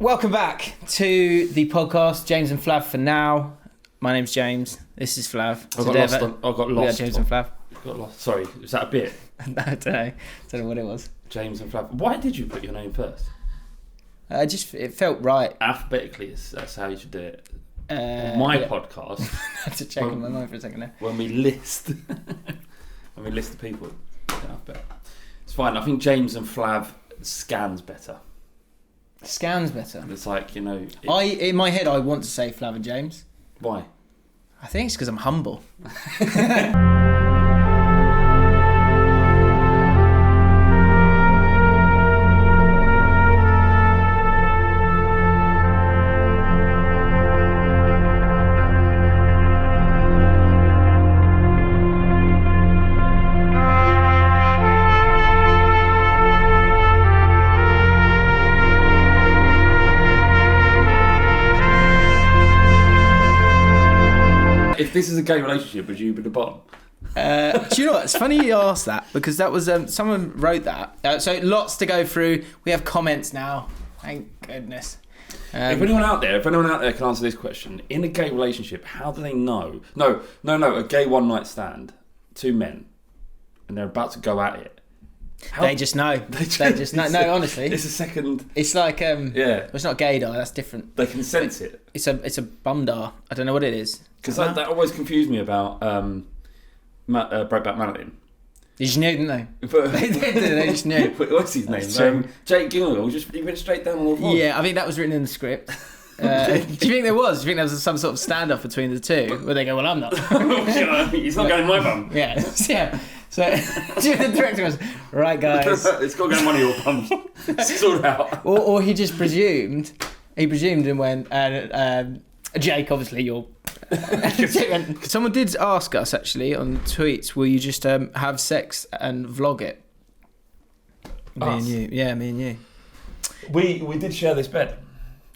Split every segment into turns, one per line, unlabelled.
Welcome back to the podcast, James and Flav For Now. My name's James. This is Flav.
I got lost.
We got James and Flav.
Got lost. Sorry, was that a bit?
No, I don't know what it was.
James and Flav. Why did you put your name first?
It felt right.
Alphabetically, that's how you should do it. On my podcast.
I had to check in my mind for a second there.
When we list, the people, alphabet. It's fine. I think James and Flav scans better.
Scans better.
It's like, in
my head, I want to say Flav and James.
Why?
I think it's because I'm humble.
If this is a gay relationship, would you be the bottom?
Do you know what? It's funny you asked that because that was someone wrote that. So lots to go through. We have comments now. Thank goodness.
If anyone out there can answer this question, in a gay relationship, how do they know? No, a gay one night stand, two men, and they're about to go at it.
They just know. They just know. No, honestly,
it's a second.
It's like Well, it's not gaydar. That's different.
They can sense it.
It's a bumdar. I don't know what it is.
Because that always confused me about Brokeback Mountain.
They just knew, didn't they? They just knew.
What's his name? Jake Gyllenhaal. He went straight down on all fours.
Yeah, I think that was written in the script. Do you think there was? Do you think there was some sort of standoff between the two where they go, "Well, I'm not."
He's not going in my bum.
Yeah. So the director was, "Right, guys,
it's got to go in one of your bums. Sort out."
Or he just presumed. He presumed and went, Jake, obviously, you're. Someone did ask us actually on tweets, will you just have sex and vlog it? Me and you. Yeah, me and you.
We did share this bed.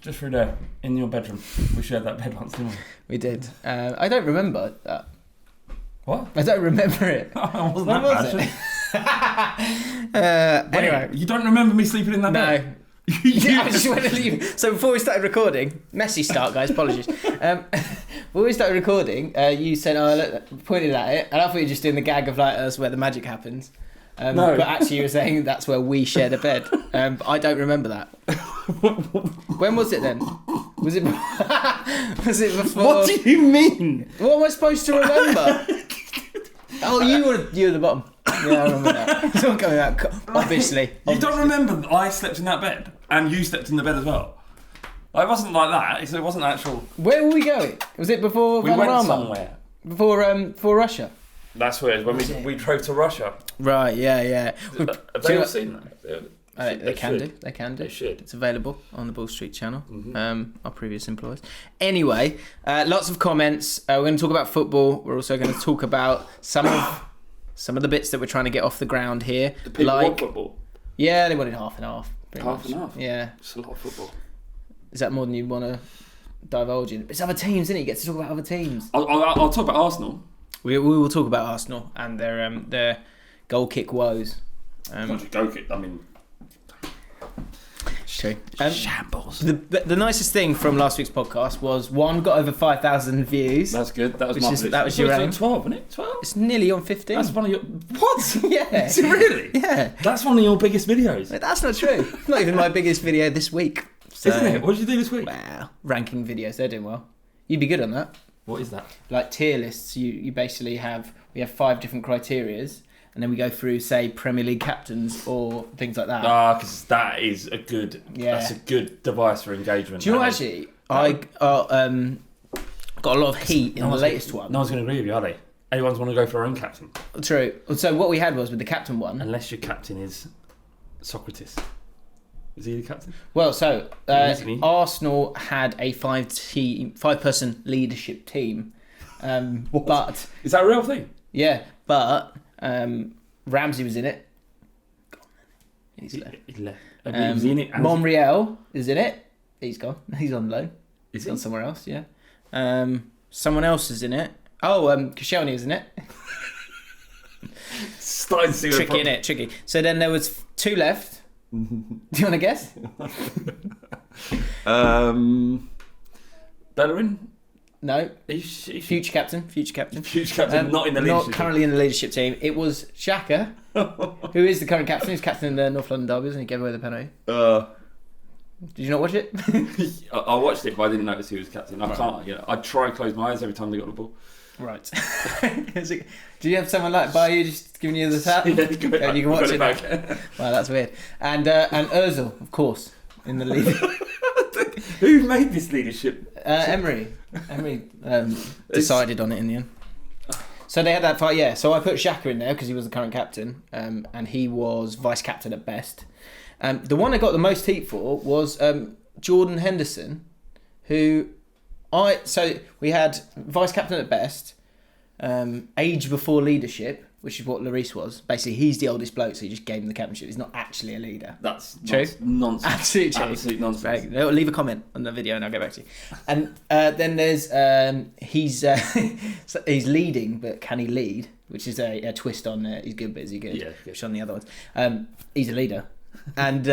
Just through there, in your bedroom. We shared that bed once, didn't we?
We did. I don't remember that.
What?
I don't remember it.
I wasn't that bad.
Anyway.
You don't remember me sleeping in that bed?
No. Yeah, I just went to leave. So before we started recording, messy start, guys, apologies. Before we started recording, you said, look, pointed at it, and I thought you were just doing the gag of like, that's where the magic happens.
No.
But actually you were saying that's where we shared a bed. But I don't remember that. When was it then? Was it before?
What do you mean?
What am I supposed to remember? Oh, you were the bottom. Yeah, I remember that. It's all coming out, obviously.
You don't remember that I slept in that bed? And you slept in the bed as well? It wasn't like that. It wasn't actual...
Where were we going? Was it before
We went somewhere.
Before Russia?
That's where when we drove to Russia.
Right, yeah.
Have they all seen that?
They can do.
They should.
It's available on the Bull Street channel.
Mm-hmm.
Our previous employers. Anyway, lots of comments. We're going to talk about football. We're also going to talk about some of the bits that we're trying to get off the ground here.
The people want football.
Yeah, they wanted half and half.
Half and half.
Yeah,
it's a lot of football.
Is that more than you want to divulge in? It's other teams, isn't it? You get to talk about other teams.
I'll talk about Arsenal.
We will talk about Arsenal and their goal kick woes.
Not just goal kick. I mean.
True.
Shambles.
The nicest thing from last week's podcast was one got over 5,000 views.
That's good. That was
that was your aim.
12, isn't it? 12.
It's nearly on 15.
That's one of your what?
Yeah.
Is it really?
Yeah.
That's one of your biggest videos.
That's not true. Not even my biggest video this week. So,
isn't it? What did you do this week?
Wow. Ranking videos. They're doing well. You'd be good on that.
What is that?
Like tier lists. You basically we have 5 different criterias. And then we go through, say, Premier League captains or things like that.
Because that is that's a good device for engagement.
Do you know what, actually? I got a lot of heat in the latest one.
No one's going to agree with you, are they? Everyone's want to go for their own captain.
True. So what we had was with the captain one.
Unless your captain is Sokratis. Is he the captain?
Well, so Arsenal had a 5-person leadership team. But
is that a real thing?
Yeah, but Ramsey was in it. He's left.
He was in it.
Monreal is in it. He's gone. He's on loan.
Is
he? Gone somewhere else, yeah. Someone else is in it. Koscielny is in it.
Starting to see
tricky, innit? Tricky. So then there was 2 left. Do you want to guess?
Bellerin?
No. Future captain.
Future captain, not in the leadership
Not currently in the leadership team. It was Xhaka, who is the current captain. He's captain in the North London derbies and he gave away the penalty. Did you not watch it?
I watched it, but I didn't notice he was captain. I can't. I try and close my eyes every time they got the ball.
Right. Do you have someone like by you just giving you the tap?
Yeah,
and you can watch it back. Wow, that's weird. And Ozil, of course, in the lead.
Who made this leadership?
Emery. Emery decided on it in the end. So they had that fight, yeah. So I put Xhaka in there because he was the current captain, and he was vice captain at best. The one I got the most heat for was Jordan Henderson, who so we had vice captain at best, age before leadership, which is what Lloris was. Basically, he's the oldest bloke, so he just gave him the captainship. He's not actually a leader.
That's
true.
Nonsense.
Absolute true.
Absolute nonsense.
Right. Leave a comment on the video and I'll get back to you. And then there's he's leading, but can he lead? Which is a twist on he's good, but is he good?
Yeah.
Which on the other ones, he's a leader, and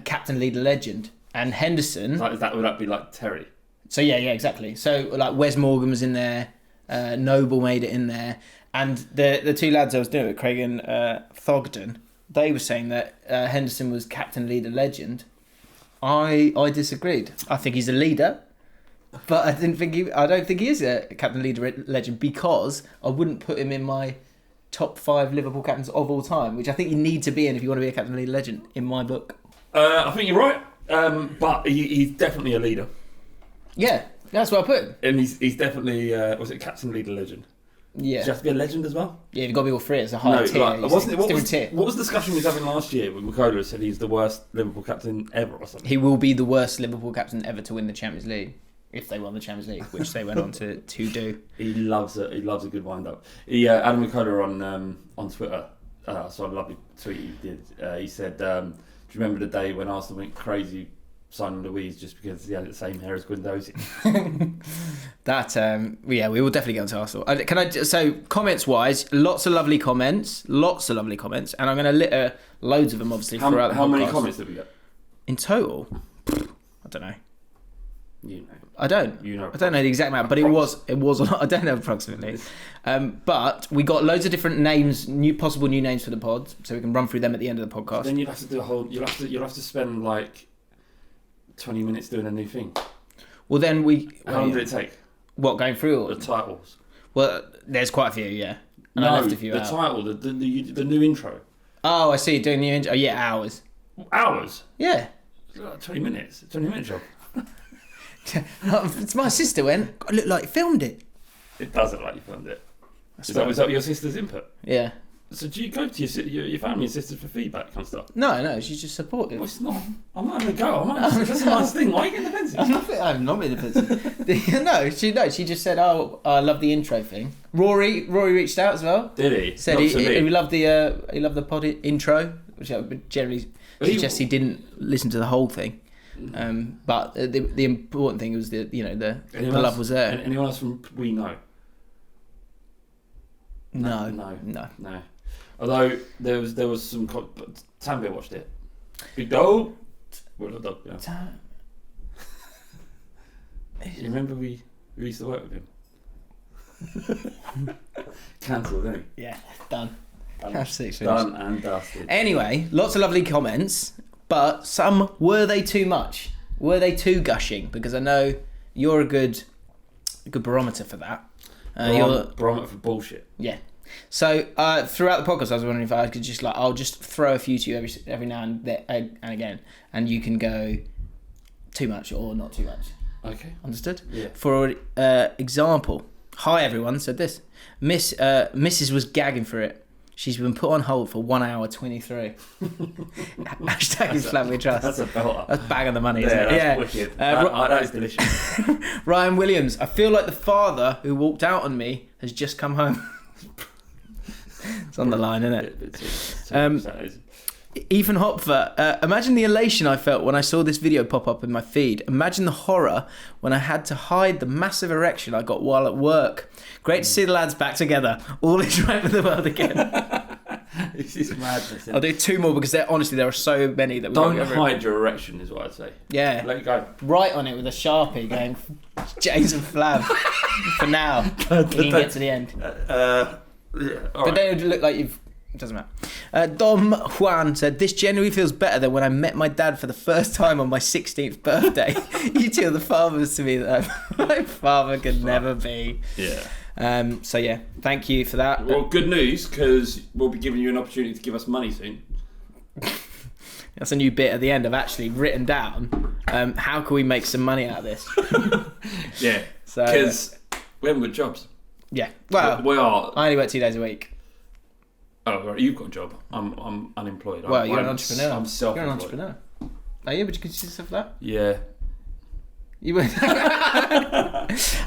captain, leader, legend. And Henderson.
Would that be like Terry?
So yeah, exactly. So like Wes Morgan was in there, Noble made it in there, and the two lads I was doing it with, Craig and Thogden, they were saying that Henderson was captain, leader, legend. I disagreed. I think he's a leader, but I don't think he is a captain, leader, legend because I wouldn't put him in my top 5 Liverpool captains of all time, which I think you need to be in if you want to be a captain, leader, legend in my book.
I think you're right, but he's definitely a leader.
Yeah, that's what I put him.
And he's definitely was it captain, leader, legend?
Yeah.
Does he have to be a legend as well?
Yeah, you've got to be all three. It's a higher tier.
What was the discussion we was having last year when Makola said he's the worst Liverpool captain ever or something?
He will be the worst Liverpool captain ever to win the Champions League if they won the Champions League, which they went on to do.
He loves a good wind up. Adam Makola on Twitter. So a lovely tweet he did. He said, "Do you remember the day when Arsenal went crazy signing Luiz just because he had the same hair as Guendouzi?"
We will definitely get onto Arsenal. So comments wise, lots of lovely comments, and I'm going to litter loads of them obviously throughout the podcast.
How many comments did we get
in total? I don't know.
You know.
I don't. I don't know the exact amount, but it was a lot. I don't know approximately. But we got loads of different names, possible new names for the pod, so we can run through them at the end of the podcast.
Then you'd have to do you'll have to spend like 20 minutes doing a new thing.
Well, then
How long did it take?
What, going through
the titles?
Well, there's quite a few, yeah. And
no,
I left a few
the
out.
title, the new intro.
Oh, I see. Doing the intro. Oh, yeah, hours.
Hours?
Yeah.
It's like 20 minutes. 20-minute job.
It's my sister went. I look like you filmed it.
It does look like you filmed it. Was that your sister's input?
Yeah.
So do you go to your family and sisters for feedback and stuff?
No, she's just supportive.
Well, it's not. I'm not having a go. That's a nice thing. Why are you getting defensive?
I'm not being defensive. she just said, "Oh, I love the intro thing." Rory reached out as well.
Did he?
Said he loved the pod intro, which generally suggests he didn't listen to the whole thing. But the important thing was the love was there.
Anyone else from we know?
No.
Although there was some. Tambia watched it. Big dog. Well, not dog. Yeah. You remember we used to work with him? Cancelled, didn't he?
Yeah, done. Absolutely
done and dusted.
Anyway, lots of lovely comments, but some were they too much? Were they too gushing? Because I know you're a good barometer for that.
Barometer for bullshit.
Yeah. So throughout the podcast, I was wondering if I could I'll just throw a few to you every now and again, and you can go too much or not too much.
Okay.
Understood?
Yeah.
For example, hi everyone, said this. Mrs. was gagging for it. She's been put on hold for 1 hour 23. Hashtag is flat we trust.
That's a belter.
That's bang on the money, isn't
it?
Yeah,
that's wicked. That is delicious.
Ryan Williams, I feel like the father who walked out on me has just come home. It's on the line, isn't it? Ethan Hopfer, imagine the elation I felt when I saw this video pop up in my feed. Imagine the horror when I had to hide the massive erection I got while at work. Great to see the lads back together. All is right with the world again.
This is madness.
I'll do 2 more because there are so many that we
Don't
won't go
hide your erection, is what I'd say.
Yeah.
Let it go.
Right on it with a Sharpie going, James and Flav for now. You can get to the end.
Yeah,
But then it would look like you've... It doesn't matter. Dom Juan said, this genuinely feels better than when I met my dad for the first time on my 16th birthday. You two are the fathers to me that my father could never be.
Yeah.
So yeah, thank you for that.
Well, good news, because we'll be giving you an opportunity to give us money soon.
That's a new bit at the end I've actually written down. How can we make some money out of this?
Yeah.
So
Because we haven't got jobs.
yeah. Well,
We are.
I only work 2 days a week.
Oh, right, you've got a job. I'm unemployed.
Well, you're an entrepreneur.
I'm self-employed.
You're an entrepreneur. Oh yeah, would you consider yourself that?
Yeah.
You would.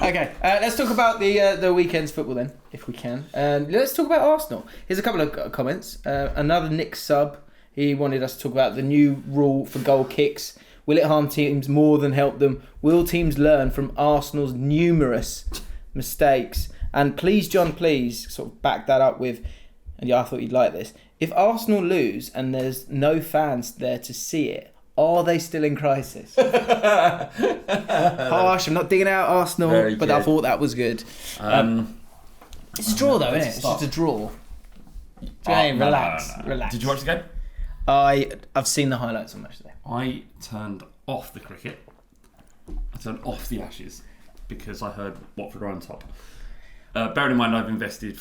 Okay, let's talk about the weekend's football then, if we can. Let's talk about Arsenal. Here's a couple of comments. Another Nick sub. He wanted us to talk about the new rule for goal kicks. Will it harm teams more than help them? Will teams learn from Arsenal's numerous mistakes? And please, John, please sort of back that up with, and yeah, I thought you'd like this. If Arsenal lose and there's no fans there to see it, are they still in crisis? Harsh, I'm not digging out Arsenal,
Very
but
good.
I thought that was good. It's a draw though, isn't it? It's just a draw. Relax.
Did you watch the game?
I've seen the highlights on match today.
I turned off the cricket. I turned off the Ashes because I heard Watford were on top. Bearing in mind, I've invested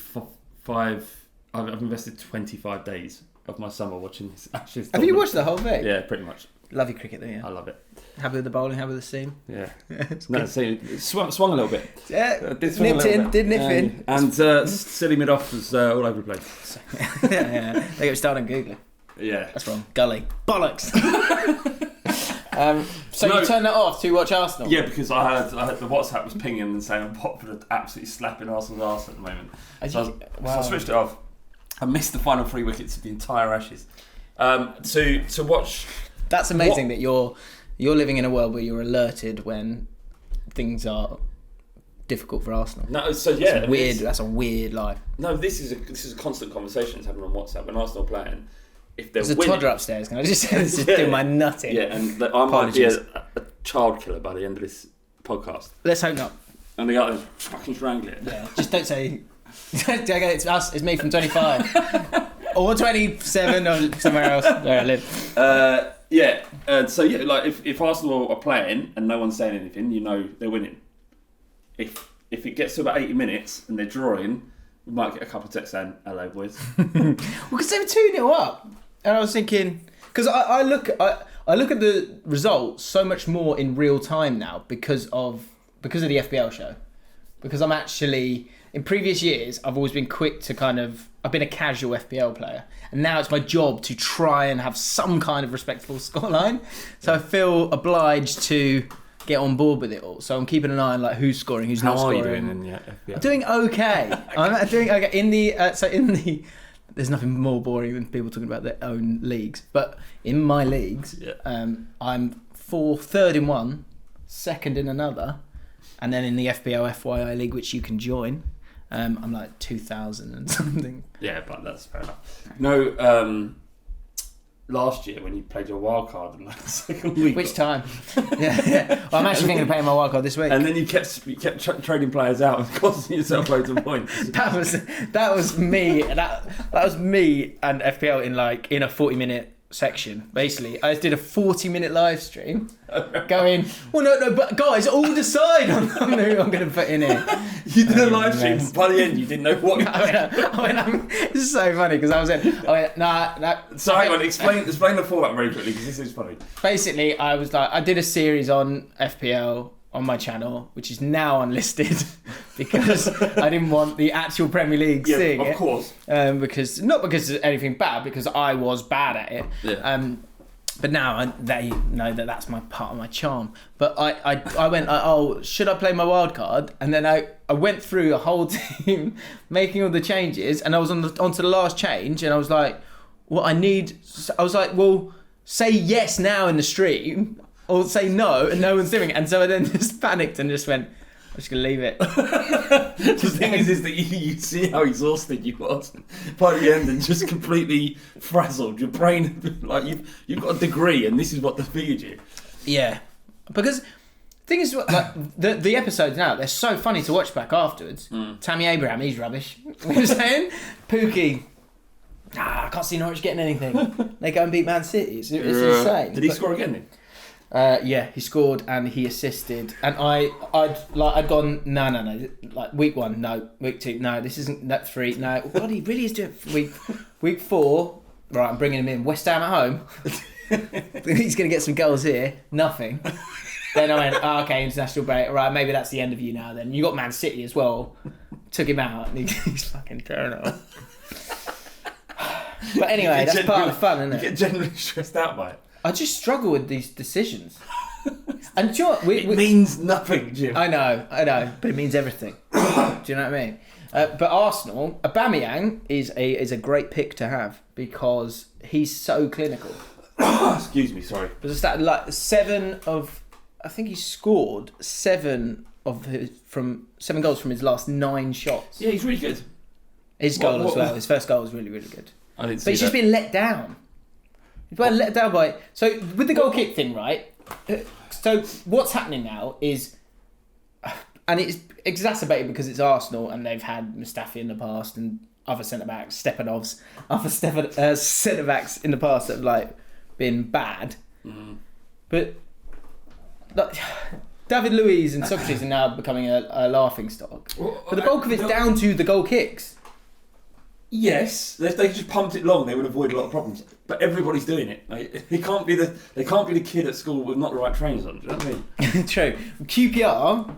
I've invested 25 days of my summer watching this Ashes.
Have you watched the whole thing?
Yeah, pretty much.
Love your cricket, though. Yeah.
I love it.
Happy with the bowling, happy with the seam.
Yeah.
It's
No,
good.
see, it swung a little bit.
Yeah,
Did swing a
nipped
little
in,
bit.
did nip in.
And silly mid off was all over the place.
Yeah. They get started on Google.
Yeah.
That's wrong. Gully. Bollocks. So
No.
you turned that off to watch Arsenal?
Yeah, because I heard the WhatsApp was pinging and saying Watford are absolutely slapping Arsenal's arse at the moment. So I switched it off. I missed the final 3 wickets of the entire Ashes. To watch.
That's amazing that you're living in a world where you're alerted when things are difficult for Arsenal.
No, so yeah,
It's weird. That's a weird life.
No, this is a constant conversation that's happening on WhatsApp when Arsenal are playing. If they're
There's a
winning,
toddler upstairs. Can I just say this is doing my nutting?
yeah, and I might be
Apologies.
a child killer by the end of this podcast.
Let's hope not.
And they got to fucking strangle it.
Yeah, just don't say. It's us. It's me from 25 or 27 or somewhere else where I live.
So like if Arsenal are playing and no one's saying anything, you know they're winning. If it gets to about 80 minutes and they're drawing, we might get a couple of texts saying, "Hello, boys."
Well, because they were 2-0 up, and I was thinking, because I look at the results so much more in real time now because of the FBL show, because I'm actually. In previous years, I've always been quick to I've been a casual FPL player, and now it's my job to try and have some kind of respectable scoreline. So I feel obliged to get on board with it all. So I'm keeping an eye on who's scoring, who's not
How are
scoring.
you doing in the FBL?
I'm doing okay. I'm doing okay. There's nothing more boring than people talking about their own leagues. But in my leagues, I'm third in one, second in another, and then in the FBL FYI league, which you can join. I'm like 2,000 and something.
Yeah, but that's fair enough. No, last year when you played your wild card in the second week.
Which time? yeah. Well, I'm actually thinking of playing my wildcard this week.
And then you kept trading players out and costing yourself loads of points.
That was me. That was me and FPL in a 40-minute section. Basically, I just did a 40-minute live stream going, well, no, but guys, all decide on who I'm going to put in here.
You did a live stream, by the end you didn't know what.
This is so funny because I went, nah.
So hang on, explain the format very quickly because this is funny.
Basically, I did a series on FPL on my channel, which is now unlisted because I didn't want the actual Premier League seeing it.
Of course.
Because not because of anything bad, because I was bad at it.
Yeah.
But now they know that that's my part of my charm. But I went, should I play my wild card? And then I went through a whole team making all the changes, and I was onto the last change, and I was like, well, say yes now in the stream, or say no, and no one's doing it. And so I then just panicked and just went, just going to leave it.
The thing is that you see how exhausted you was by the end and just completely frazzled. Your brain, like you've got a degree and this is what defeated you.
Yeah. Because the thing is, like, the episodes now, they're so funny to watch back afterwards. Tammy Abraham, he's rubbish. You know what I'm saying? Pookie. I can't see Norwich getting anything. They go and beat Man City. It's insane.
Did he score again then?
Yeah, he scored and he assisted, and I'd gone no, like week 1, no, week 2, no, this isn't that 3, no. God, he really is doing week 4. Right, I'm bringing him in. West Ham at home. He's going to get some goals here. Nothing. Then I went, okay, international break. Right, maybe that's the end of you now. Then you got Man City as well. Took him out, and he's fucking terrible. But anyway, that's part of the fun, isn't it?
You get generally stressed out by it.
I just struggle with these decisions. And do you know what?
It means nothing, Jim.
I know, but it means everything. Do you know what I mean? But Arsenal, Aubameyang is a great pick to have because he's so clinical.
Excuse me, sorry.
But it's that like I think he scored 7 goals from his last 9 shots.
Yeah, he's really good.
His goal as well. His first goal was really, really good.
I didn't see
But he's just been let down. He's been let down by... So, with the goal kick thing, right? So, what's happening now is... And it's exacerbated because it's Arsenal and they've had Mustafi in the past and other centre-backs, other centre-backs in the past that have, like, been bad. But, like... David Luiz and Sokratis are now becoming a laughing stock. But the bulk of it's down to the goal kicks.
Yes, if they just pumped it long, they would avoid a lot of problems. But everybody's doing it. Like, they can't be the kid at school with not the right trainers on. Do you know what I mean?
True. QPR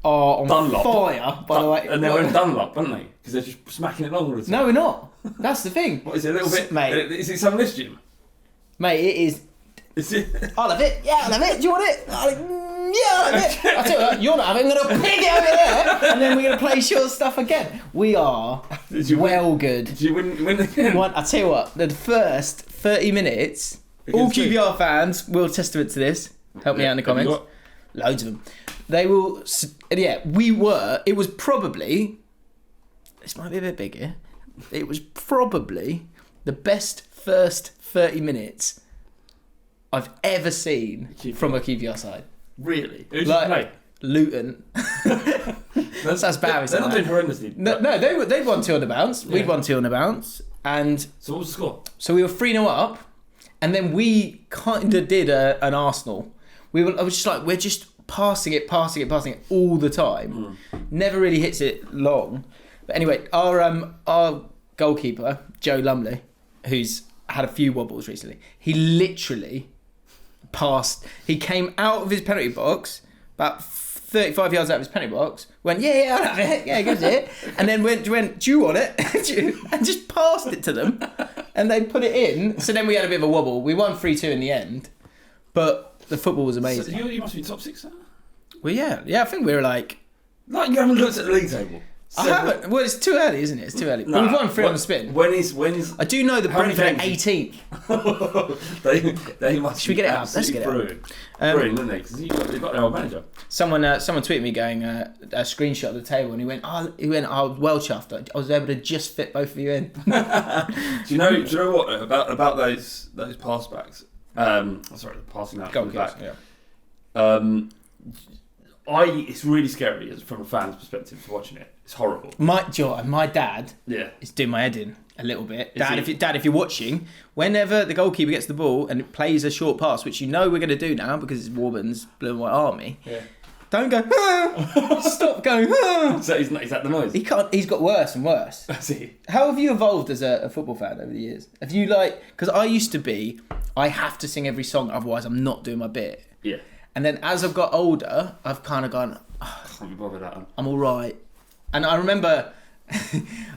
are on
Dunlop.
Fire, by the way.
And they're wearing Dunlop, aren't they? Because they're just smacking it long all the time.
No, we're not. That's the thing.
What is it? A little bit,
mate?
Is it some list, Jim?
Mate, it is.
Is it?
I'll have it. Yeah, I'll have it. Do you want it? Yeah, I'll have it. I'll tell you what, you're not having it. I'm going to pig it over there, and then we're going to play short stuff again. We are good.
Did you win again?
I'll tell you what, the first 30 minutes, all QPR fans will testament to this. Help me out in the comments. Loads of them. They will, it was probably, this might be a bit bigger, it was probably the best first 30 minutes I've ever seen from a QPR side.
Really? Who did you play?
Luton. That's bad.
They're not doing horrendously.
No, they'd won 2 on the bounce. We'd won 2 on the bounce. And
so what was the score?
So we were 3-0 up, and then we kind of did an Arsenal. I was just like, we're just passing it all the time. Never really hits it long. But anyway, our goalkeeper, Joe Lumley, who's had a few wobbles recently, he literally he came out of his penalty box, about 35 yards out of his penalty box, went, yeah, I'll have it, yeah, gives it, and then went, do you want it? And just passed it to them, and they put it in. So then we had a bit of a wobble. We won 3-2 in the end, but the football was amazing.
So you must be top 6 now?
Well, yeah, I think we were like
you haven't looked at the league table.
I haven't. Well, it's too early, isn't it? It's too early. No, we've won 3 on the spin.
When is?
I do know that Brentford are 18th.
they must.
Should we get it up? Let's get it up.
Brilliant, isn't they? Because they've got their old manager.
Someone tweeted me going a screenshot of the table, and he went, I was well chuffed. I was able to just fit both of you in.
do you know what about those pass backs? Sorry, passing out from the back. Yeah. It's really scary from a fan's perspective watching it. It's horrible. My dad is doing my head in a little bit. Dad, if you're watching, whenever the goalkeeper gets the ball and it plays a short pass, which you know we're going to do now because it's Warburton's Blue and White Army, don't go, stop going, So is that the noise?
He can't. He's got worse and worse.
I see.
How have you evolved as a football fan over the years? Have you because I used to be, I have to sing every song, otherwise I'm not doing my bit.
Yeah.
And then as I've got older, I've kind of gone,
can't be bothered that one.
I'm all right. And I remember,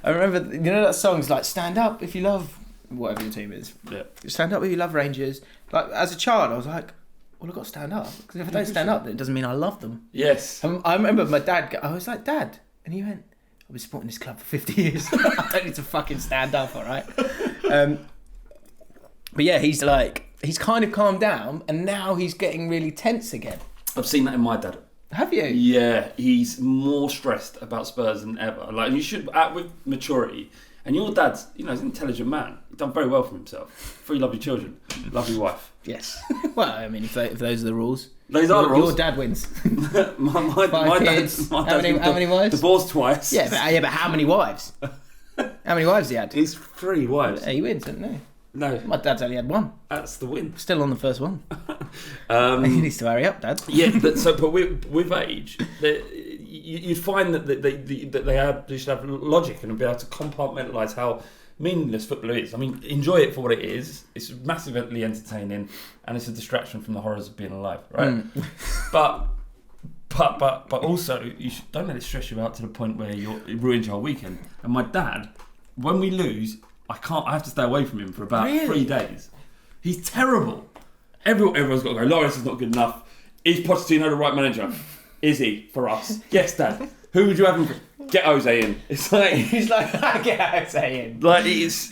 that song's like, stand up if you love whatever your team is.
Yeah.
Stand up if you love Rangers. Like, as a child, I was like, well, I've got to stand up. Because if I don't stand up, then it doesn't mean I love them.
Yes.
I remember my dad, I was like, Dad. And he went, I've been supporting this club for 50 years. I don't need to fucking stand up, all right? But yeah, he's kind of calmed down, and now he's getting really tense again.
I've seen that in my dad.
Have you?
Yeah, he's more stressed about Spurs than ever. Like, you should act with maturity. And your dad's, he's an intelligent man. He's done very well for himself. 3 lovely children, lovely wife.
Yes. Well, I mean, if those are the rules.
Those are the rules.
Your dad wins.
my
kids.
Dad's
How many wives?
Divorced twice.
Yeah, but how many wives? How many wives he had?
He's 3 wives.
He wins, didn't he?
No.
My dad's only had 1.
That's the win.
Still on the first one. He needs to hurry up, Dad.
Yeah, but with age, you'd find that they should have logic and be able to compartmentalise how meaningless football is. I mean, enjoy it for what it is. It's massively entertaining, and it's a distraction from the horrors of being alive, right? But also, don't let it stress you out to the point where it ruins your whole weekend. And my dad, when we lose, I have to stay away from him for about 3 days. He's terrible. Everyone's got to go, Lawrence is not good enough. Is Pochettino the right manager? Is he for us? Yes, Dad. Who would you have him for? Get Jose in. It's like
he's like, get Jose in.
Like he's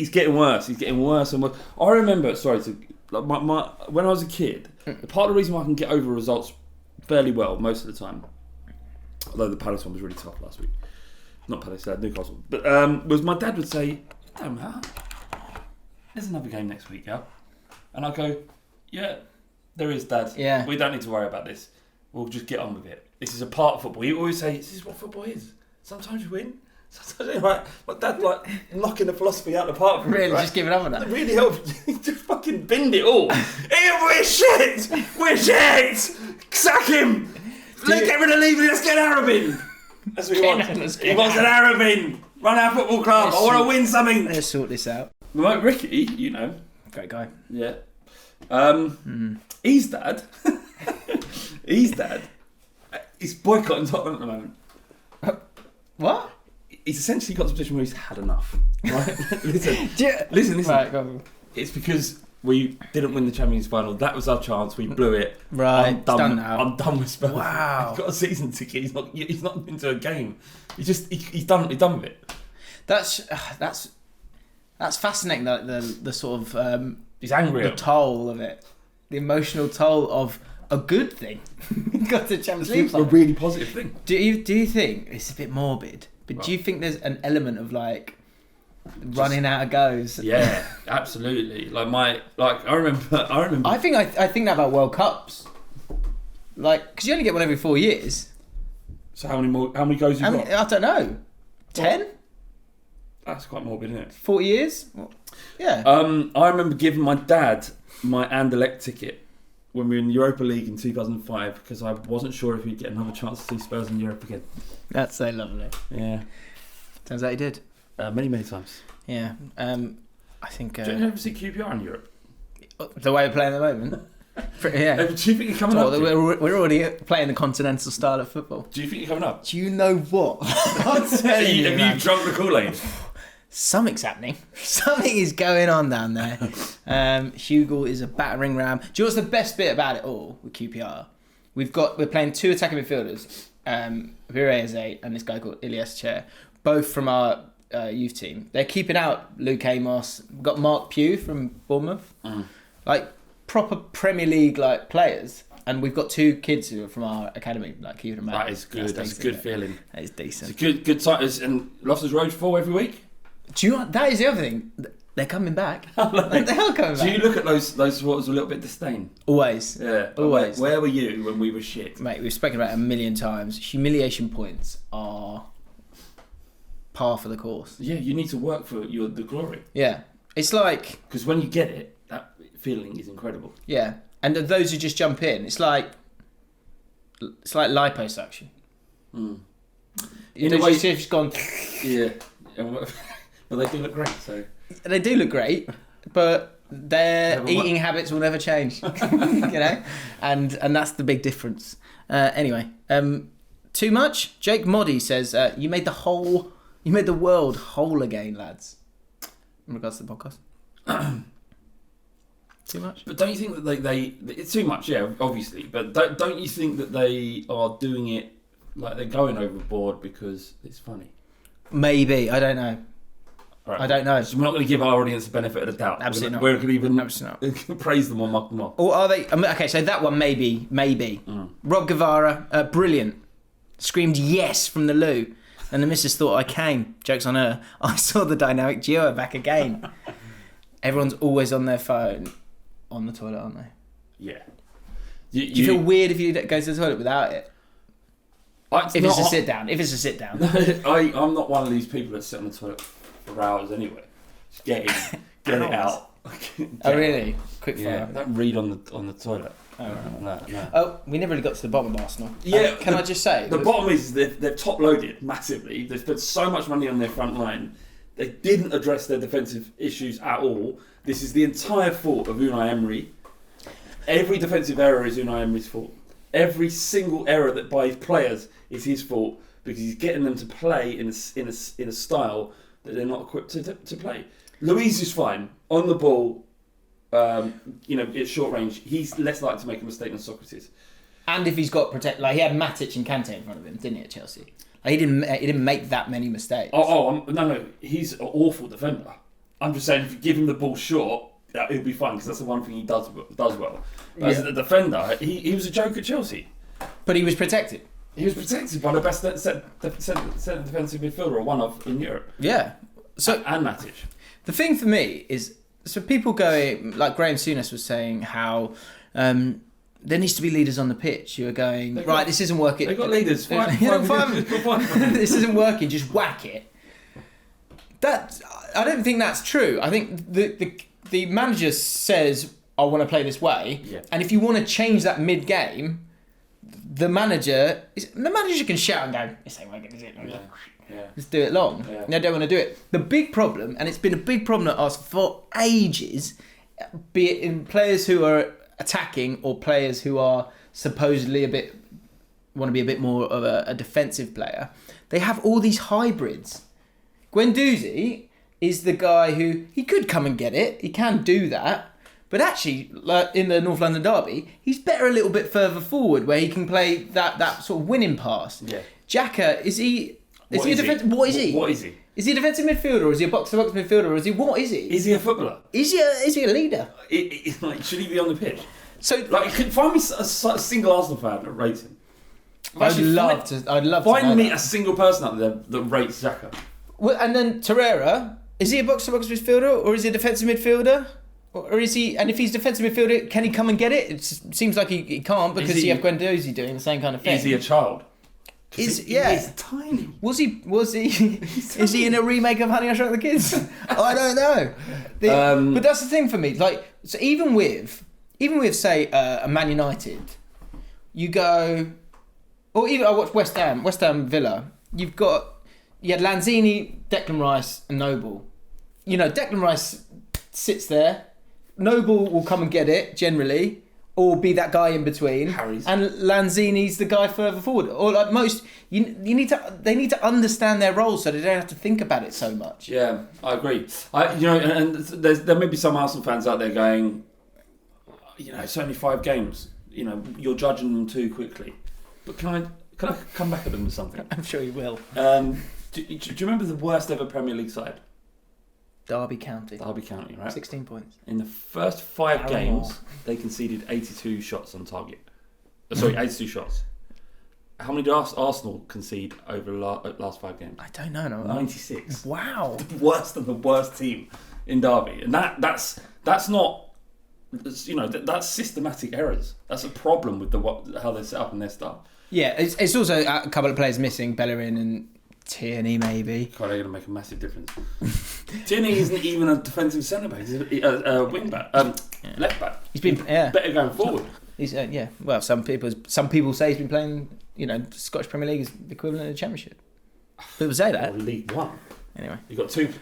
getting worse. He's getting worse and worse. I remember, when I was a kid, part of the reason why I can get over results fairly well most of the time, although the Palace one was really tough last week. Not Palace, Newcastle. But was my dad would say, "Damn, there's another game next week, yeah?" And I go, "Yeah, there is, Dad.
Yeah.
We don't need to worry about this. We'll just get on with it. This is a part of football." He always say, "This is what football is. Sometimes you win. Sometimes you right." My dad knocking the philosophy out of the park.
Really,
right?
just giving up on that.
It really helped. Just fucking bend it all. We're shit. We're shit. Sack him. Let's get rid of Levy. Let's get Arab in. That's what he wants. He wants an Arab in. Run our football club. I want to win something.
Let's sort this out.
Like Ricky,
great guy.
Yeah. His dad. He's boycotting Tottenham at the moment.
What?
He's essentially got to a position where he's had enough. Right? Listen.
Right, go on.
It's because we didn't win the Champions final. That was our chance. We blew it.
Right.
I'm done,
done now.
I'm done with Spurs.
Wow.
He's got a season ticket. He's not been to a game. He's done with it.
That's fascinating. The sort of
he's angry.
The toll of it, the emotional toll of a good thing. Got to the Champions League.
A really positive thing.
Do you think it's a bit morbid? But do you think there's an element of running out of goes?
Yeah, absolutely. I remember.
I think that about World Cups. Because you only get one every 4 years.
So how many goes you got?
I don't know. 10?
That's quite morbid, isn't it?
40 years? Well, yeah.
I remember giving my dad my Anderlecht ticket when we were in the Europa League in 2005 because I wasn't sure if he'd get another chance to see Spurs in Europe again.
That's so lovely.
Yeah.
Turns out he did.
Many times.
Yeah. I think...
Do you ever see QPR in Europe?
The way we're playing at the moment? Yeah.
Do you think you're coming up?
We're already playing the continental style of football.
Do you think you're coming up?
Do you know what? I'm telling you,
Have you drunk the Kool-Aid?
Something's happening. Something is going on down there. Hugo is a battering ram. Do you know what's the best bit about it all with QPR? We're playing 2 attacking midfielders, Vireze and this guy called Ilias Chair, both from our youth team. They're keeping out Luke Amos. We've got Mark Pugh from Bournemouth. Proper Premier League players. And we've got 2 kids who are from our academy, keeping them out.
That is good. That's a good feeling.
That is decent.
It's a good time. And Loftus Road full every week.
Do you know what? That is the other thing. They're coming back. They are coming back.
Do you look at those supporters with a little bit of disdain?
Always.
Yeah.
Always.
Where were you when we were shit?
Mate, we've spoken about it a million times. Humiliation points are par for the course.
Yeah, you need to work for the glory.
Yeah. It's
because when you get it, that feeling is incredible.
Yeah. And those who just jump in, it's like liposuction. You know, you've just gone...
Yeah. Well, they do look great, so...
They do look great, but their eating habits will never change, and that's the big difference. Anyway, too much? Jake Moddy says, you made the world whole again, lads. In regards to the podcast. Too much?
But don't you think that it's too much, yeah, obviously, but don't you think that they are doing it they're going overboard because it's funny?
Maybe, I don't know.
Right.
I don't know.
So we're not going to give our audience the benefit of the doubt.
Absolutely not.
We're going to even
Absolutely
praise them or mock them off.
Or are they? Okay, so that one maybe. Rob Guevara, brilliant. Screamed yes from the loo. And the missus thought I came. Joke's on her. I saw the dynamic duo back again. Everyone's always on their phone on the toilet, aren't they?
Yeah.
Do you feel weird if you go to the toilet without it? It's a sit down. If it's a sit down.
I'm not one of these people that sit on the toilet for hours anyway. Just get it out.
Oh really? Quick fire.
Don't read on the toilet.
Oh, right.
No.
Oh, we never really got to the bottom of Arsenal.
Yeah.
Can I just say
the bottom is they're top loaded massively. They've spent so much money on their front line. They didn't address their defensive issues at all. This is the entire fault of Unai Emery. Every defensive error is Unai Emery's fault. Every single error that by his players is his fault because he's getting them to play in a style that they're not equipped to play. Luiz is fine on the ball. At short range, he's less likely to make a mistake than Sokratis.
And if he's got he had Matic and Kante in front of him, didn't he, at Chelsea? He didn't make that many mistakes.
No, he's an awful defender. I'm just saying, if you give him the ball short, he'll be fine because that's the one thing he does well. But as a defender, he was a joke at Chelsea.
But he was protected.
He was protected by the best centre defensive midfielder, or one of, in Europe.
Yeah. So
and Matic.
The thing for me is, so people going, like Graham Souness was saying, how there needs to be leaders on the pitch who are going, this isn't working.
They've got leaders.
This isn't working, just whack it. I don't think that's true. I think the manager says, I want to play this way.
Yeah.
And if you want to change that mid-game, the manager can shout and go, this ain't working, is it?
Yeah.
Let's do it long.
Yeah.
They don't want to do it. The big problem, and it's been a big problem at Arsenal for ages, be it in players who are attacking or players who are supposedly want to be a bit more of a defensive player, they have all these hybrids. Guendouzi is the guy who, he could come and get it, he can do that, but actually, like in the North London derby, he's better a little bit further forward where he can play that sort of winning pass.
Yeah.
Xhaka, is he a defensive?
What is he?
Is he a defensive midfielder, or is he a box-to-box midfielder, or what is he?
Is he a footballer?
Is he a leader?
Should he be on the pitch?
So,
find me a single Arsenal fan that rates him.
I'd love to.
Find me a single person out there that rates Xhaka.
Well, and then Torreira, is he a box-to-box midfielder, or is he a defensive midfielder? Or is he? And if he's defensive midfielder, can he come and get it? It seems like he can't because you have Guendouzi doing the same kind of thing.
Is he a child?
He's
tiny.
Was he? Is he in a remake of Honey, I Shrunk the Kids? I don't know. But that's the thing for me. Like, so even with say a Man United, you go, or even I watched West Ham Villa. You had Lanzini, Declan Rice, and Noble. Declan Rice sits there. Noble will come and get it generally, or be that guy in between.
Harry's.
And Lanzini's the guy further forward. Or like most, they need to understand their roles so they don't have to think about it so much.
Yeah, I agree. And there may be some Arsenal fans out there going, it's only 5 games. You're judging them too quickly. But can I come back at them with something?
I'm sure you will.
Do you remember the worst ever Premier League side?
Derby County,
right?
16 points.
In the first 5 games, they conceded 82 shots on target. 82 shots. How many did Arsenal concede over the last 5 games?
I don't know.
96.
Wow.
Worse than the worst team in Derby. And that's not, that's systematic errors. That's a problem with how they're set up in their style.
Yeah, it's also a couple of players missing, Bellerin and Tierney maybe.
God, they're going to make a massive difference. Tierney isn't even a defensive centre back. He's a wing back, left back.
He's been
better going forward.
He's Well, some people say he's been playing. Scottish Premier League is the equivalent of the Championship. People say that.
Or League One.
Anyway,
you got two.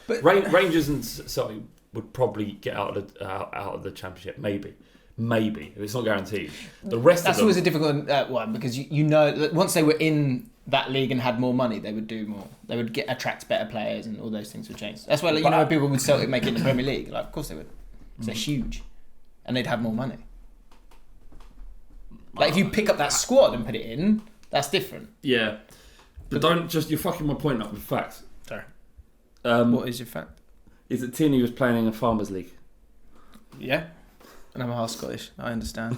But Rangers and Surrey would probably get out of the Championship. Maybe. It's not guaranteed. The rest. That's
always a difficult one because that once they were in that league and had more money, they would do more. They would attract better players, and all those things would change. That's why when people would Celtic make it in the Premier League, like of course they would. Because they're huge, and they'd have more money. Like if you pick up that squad and put it in, that's different.
Yeah, but don't just you're fucking my point up with facts.
Sorry. What is your fact?
Is that Tierney was playing in a Farmers League?
Yeah. And I'm half Scottish. I understand.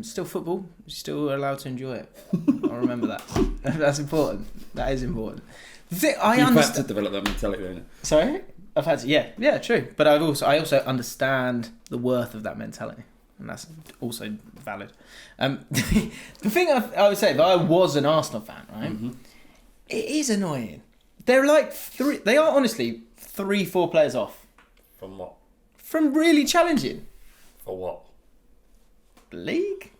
Still football. You're still allowed to enjoy it. I'll remember that. That's important. That is important. The thing,
You've had to develop that mentality, haven't you?
Sorry? I've had to, yeah, true. But I also understand the worth of that mentality. And that's also valid. The thing I would say, if I was an Arsenal fan, right, it is annoying. They're like they are honestly 3-4 players off.
From what?
From really challenging.
For what?
League?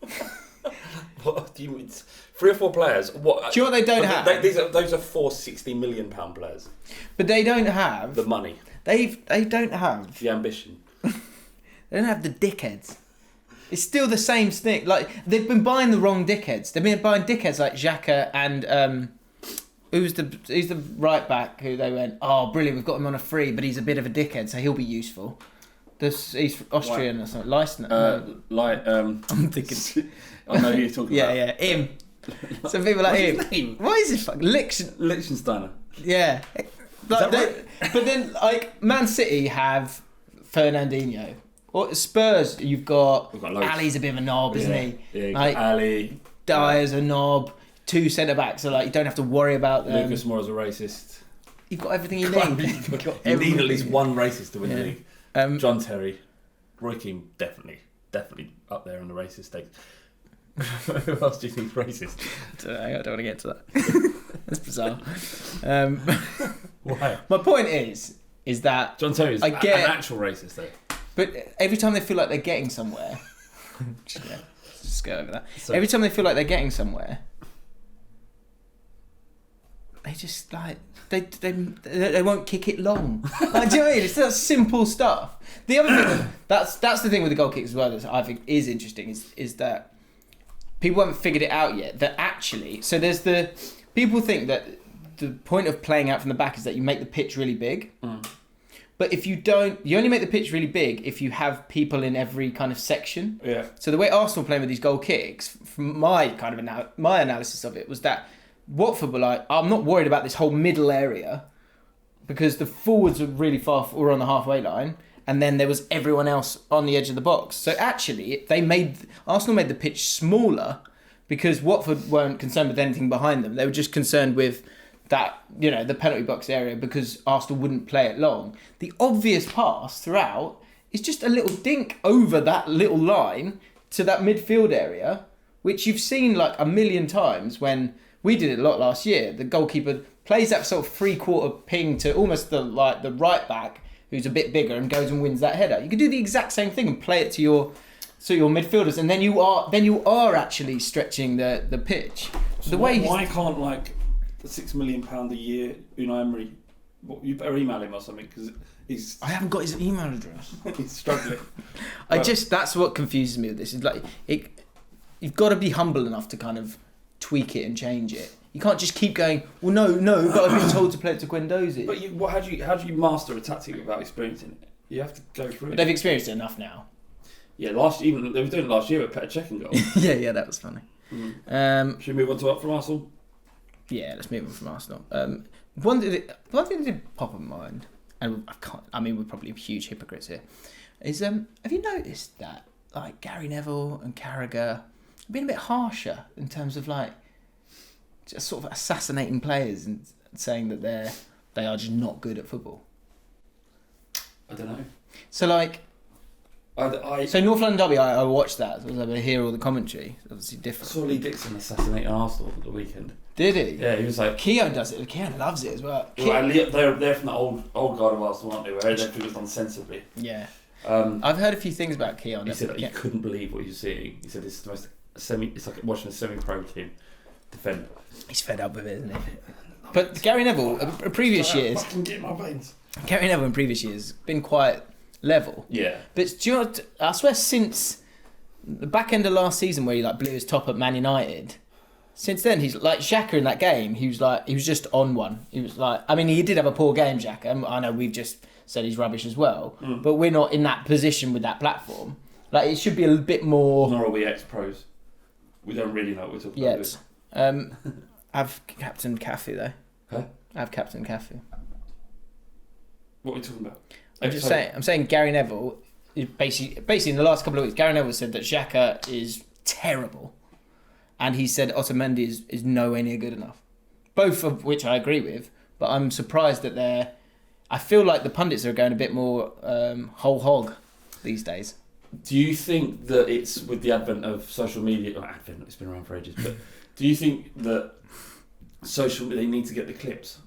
What do you mean? 3 or 4 players? What?
Do you know what they don't have?
Those are 4 £60 million players.
But they don't have
the money.
They don't have
the ambition.
They don't have the dickheads. It's still the same thing. Like they've been buying the wrong dickheads. They've been buying dickheads like Xhaka and who's the right back who they went, oh brilliant, we've got him on a free, but he's a bit of a dickhead, so he'll be useful. He's Austrian or something. Leistner.
I'm
thinking.
I know who you're talking about.
Yeah, him. Some people like him. What is his fuck?
Liechtensteiner.
Yeah. Like right? But then, like, Man City have Fernandinho. Or Spurs, you've got Ali's a bit of a knob, isn't he?
Yeah,
like,
Ali.
Dyer's a knob. 2 centre-backs, so like you don't have to worry about them.
Lucas Moura's a racist.
You've got everything you need.
You need at least one racist to win the league. John Terry. Roy Keane, definitely up there on the racist stakes. Who else do you think's racist?
I don't want to get to that. That's bizarre.
Why?
My point is that
John Terry's an actual racist, though.
But every time they feel like they're getting somewhere, just go over that.
So,
every time they feel like they're getting somewhere, they just like they won't kick it long. Like, do you know what I mean? It's that simple stuff. The other thing that's the thing with the goal kicks as well that I think is interesting is that people haven't figured it out yet. That actually, so there's the people think that the point of playing out from the back is that you make the pitch really big. But if you don't, you only make the pitch really big if you have people in every kind of section.
Yeah.
So the way Arsenal playing with these goal kicks, from my kind of my analysis of it was that Watford were like, I'm not worried about this whole middle area because the forwards were really far, were on the halfway line, and then there was everyone else on the edge of the box. So actually, Arsenal made the pitch smaller because Watford weren't concerned with anything behind them. They were just concerned with that, you know, the penalty box area because Arsenal wouldn't play it long. The obvious pass throughout is just a little dink over that little line to that midfield area, which you've seen like a million times when we did it a lot last year. The goalkeeper plays that sort of 3/4 ping to almost the right back who's a bit bigger and goes and wins that header. You could do the exact same thing and play it to your midfielders, and then you are actually stretching the pitch.
So why can't like the £6 million a year Unai Emery? You better email him or something because
I haven't got his email address.
He's struggling.
That's what confuses me with this. Is like you've got to be humble enough to kind of tweak it and change it. You can't just keep going, well, no, but I've been told to play it to Guendouzi.
But how do you master a tactic without experiencing it? You have to go through it.
They've experienced it enough now.
Yeah, they were doing it last year with Petr Cech and goal.
yeah, that was funny.
Should we move on to up from Arsenal?
Yeah, let's move on from Arsenal. One thing that did pop in mind, and we're probably huge hypocrites here, is have you noticed that like Gary Neville and Carragher have been a bit harsher in terms of like just sort of assassinating players and saying that they are just not good at football?
I don't know.
So like, so North London Derby, I watched that. So I was able to hear all the commentary. It's obviously different.
I saw Lee Dixon assassinate Arsenal at the weekend.
Did he?
Yeah, he was like...
Keown does it. Keown loves it as well.
They're from the old guard of Arsenal, aren't they? Where everything was done sensibly.
Yeah. I've heard a few things about Keown.
He said he couldn't believe what he was seeing. He said it's the most it's like watching a semi-pro team defend.
He's fed up with it, isn't he? But Gary Neville, in previous years...
I can get my veins.
Gary Neville in previous years been quite level.
Yeah.
But do you know what, I swear since the back end of last season where he like blew his top at Man United, since then he's like Xhaka in that game, he was just on one. He was like, I mean, he did have a poor game, Xhaka. I know we've just said he's rubbish as well, but we're not in that position with that platform. Like it should be a bit more.
Nor are we ex-pros. We don't really know what we're talking about.
I've captain Cafu though.
Huh?
I've captain Cafu.
What are we talking about?
I'm saying Gary Neville, basically in the last couple of weeks, Gary Neville said that Xhaka is terrible. And he said Otamendi is nowhere near good enough. Both of which I agree with, but I'm surprised that I feel like the pundits are going a bit more whole hog these days.
Do you think that it's with the advent of social media? It's been around for ages, but do you think that they need to get the clips,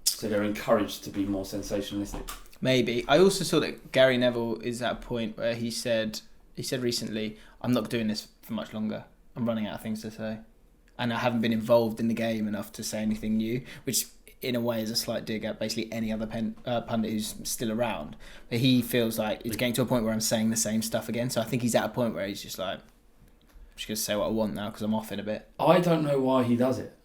so they're encouraged to be more sensationalistic?
Maybe. I also saw that Gary Neville is at a point where he said recently, "I'm not doing this for much longer. I'm running out of things to say, and I haven't been involved in the game enough to say anything new," which in a way is a slight dig at basically any other pundit who's still around. But he feels like it's getting to a point where I'm saying the same stuff again. So I think he's at a point where he's just like, I'm just going to say what I want now because I'm off in a bit.
I don't know why he does it.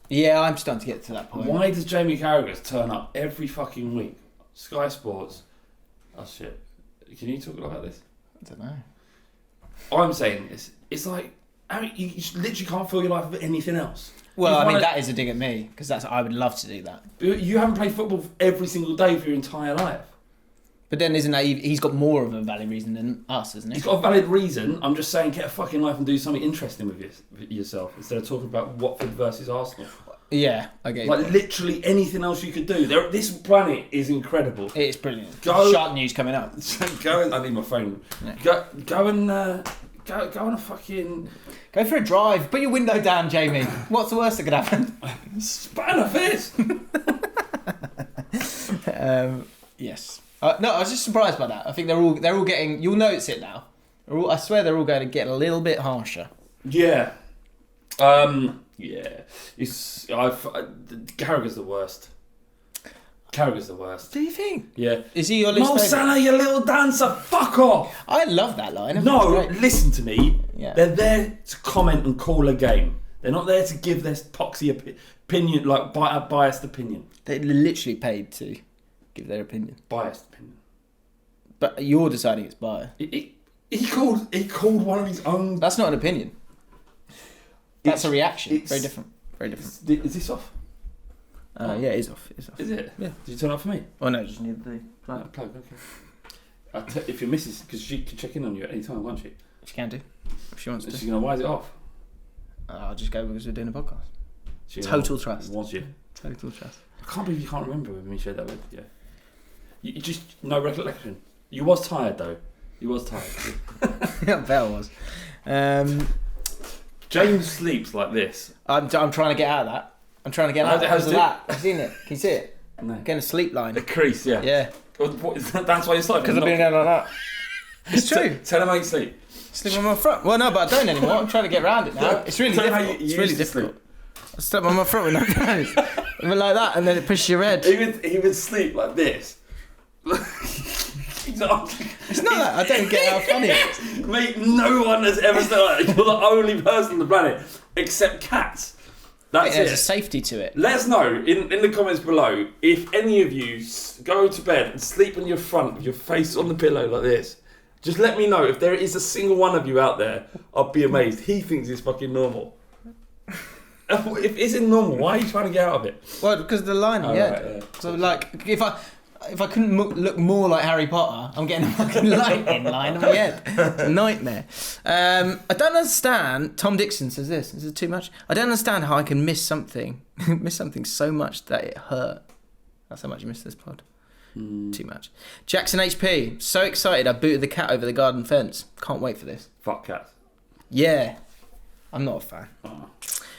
Yeah, I'm starting to get to that point.
Why does Jamie Carragher turn up every fucking week? Sky Sports. Oh shit. Can you talk about this?
I don't know.
I'm saying this. It's like, you literally can't fill your life with anything else.
Well, that is a dig at me because I would love to do that.
You haven't played football every single day for your entire life.
But then isn't that he's got more of a valid reason than us, isn't he?
He's got a valid reason. I'm just saying, get a fucking life and do something interesting with yourself instead of talking about Watford versus Arsenal.
Yeah, I get you.
Like literally anything else you could do. This planet is incredible.
It's brilliant. Shark news coming up.
I need my phone. Yeah. Go on a fucking...
Go for a drive. Put your window down, Jamie. What's the worst that could happen?
Spat in a fist.
Yes. No, I was just surprised by that. I think they're all getting... You'll notice it now. I swear they're all going to get a little bit harsher.
Yeah. Yeah. Carragher's the worst. Carragher's the worst.
Do you think?
Yeah.
Is he your least
Mo
favourite?
Salah, you little dancer, fuck off!
I love that line.
No, listen to me.
Yeah.
They're there to comment and call a game. They're not there to give their poxy opinion, like a biased opinion.
They're literally paid to give their opinion.
Biased opinion.
But you're deciding it's biased.
He called one of his own...
That's not an opinion. That's a reaction. Very different. Very different.
Is this off?
Yeah, it is off. It's off.
Is it?
Yeah.
Did you turn it off for me?
Oh no, just need the plug.
Plug, okay. If your missus, because she can check in on you at any time, won't she?
She can do. If she wants to.
She's going to, why is it off?
I'll just go because we're doing a podcast.
Total
trust.
Was you?
Total trust.
I can't believe you can't remember when we shared that with you. You just, no recollection. You was tired though. You was tired.
Yeah, Bell was.
James sleeps like this.
I'm trying to get out of that. I'm trying to get out of that. Have you seen it? Can you see it?
No.
Getting a sleep line.
A crease, yeah.
Yeah.
What is that? That's why you sleep.
Because I've been there like that. It's true.
Tell him how you sleep.
Sleep on my front. Well, no, but I don't anymore. I'm trying to get around it now. It's really difficult. It's really difficult. I sleep on my front with no clothes. But like that, and then it pushes your head.
He would sleep like this.
It's not that. I don't get how funny it is.
Mate, no one has ever said that. You're the only person on the planet, except cats. That's
There's
it.
a safety to it.
Let us know in the comments below if any of you go to bed and sleep on your front with your face on the pillow like this. Just let me know if there is a single one of you out there. I'll be amazed. He thinks it's fucking normal. If it's normal, why are you trying to get out of it?
Well, because of the lining, yeah.
Right, yeah.
So like, if I couldn't look more like Harry Potter, I'm getting a fucking lightning line on my head. It's a nightmare. I don't understand. Tom Dixon says this. This is too much. I don't understand how I can miss something so much that it hurt. That's how much you miss this pod. Too much. Jackson HP. So excited I booted the cat over the garden fence. Can't wait for this.
Fuck cats.
Yeah. I'm not a fan.
Oh.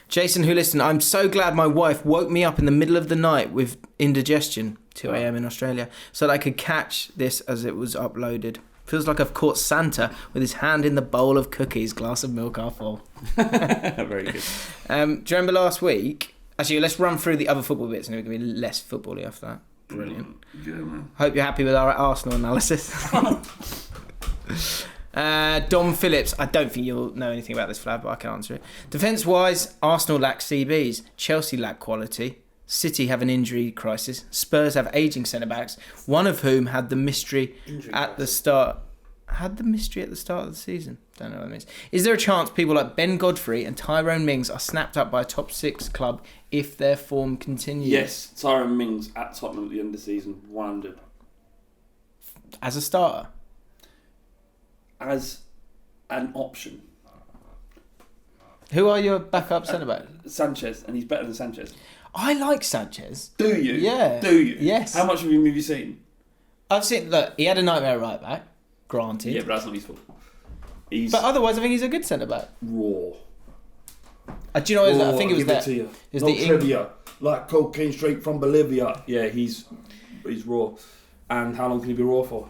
Jason, who listened, I'm so glad my wife woke me up in the middle of the night with indigestion, 2 a.m. in Australia, so that I could catch this as it was uploaded. Feels like I've caught Santa with his hand in the bowl of cookies, glass of milk half full.
Very good.
Do you remember last week? Actually, let's run through the other football bits and we're going to be less football-y after that. Brilliant.
Good, man.
Hope you're happy with our Arsenal analysis. Dom Phillips, I don't think you'll know anything about this, Flav, but I can answer it. Defence-wise, Arsenal lack CBs, Chelsea lack quality, City have an injury crisis, Spurs have ageing centre-backs, one of whom had the mystery at the start. Had the mystery at the start of the season. Don't know what that means. Is there a chance people like Ben Godfrey and Tyrone Mings are snapped up by a top 6 club if their form continues?
Yes, Tyrone Mings at Tottenham at the end of the season, 100.
As a starter?
As an option.
Who are your backup centre-back?
Sanchez, and he's better than Sanchez.
I like Sanchez.
Do you?
Yeah.
Do you?
Yes.
How much of him have you seen?
I've seen, look, he had a nightmare right back, granted.
Yeah, but that's not his fault.
But otherwise, I think he's a good centre-back.
Raw.
Do you know what I think it was that?
It's no trivia. Like cocaine straight from Bolivia. Yeah, he's raw. And how long can he be raw for?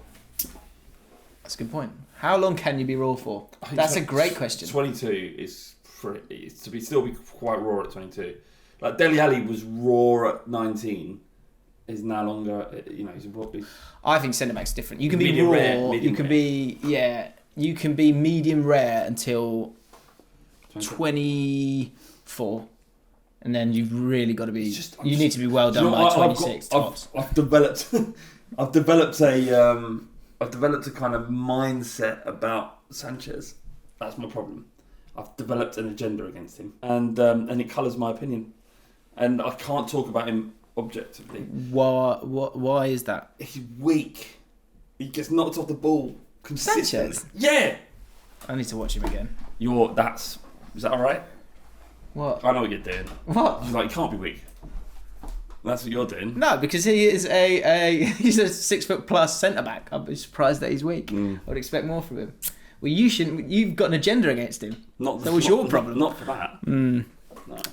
That's a good point. How long can you be raw for? That's a great question.
22 is pretty. Still be quite raw at 22. Like Dele Alli was raw at 19. Is no longer, he's.
I think centre back's different. You can be
medium
raw.
Rare,
You can be You can be medium rare until 24, and then you've really got to be. You need to be well done by 26 tops.
I've developed a kind of mindset about Sanchez. That's my problem. I've developed an agenda against him, and it colours my opinion, and I can't talk about him objectively.
Why is that?
He's weak. He gets knocked off the ball consistently.
Sanchez?
Yeah.
I need to watch him again.
Is that alright?
What?
I know what you're doing.
What?
He's like, you can't be weak. That's what you're doing.
No, because he is he's a 6 foot plus centre back. I'd be surprised that he's weak. I would expect more from him. Well, you shouldn't. You've got an agenda against him. That was your problem.
Not for that.
No.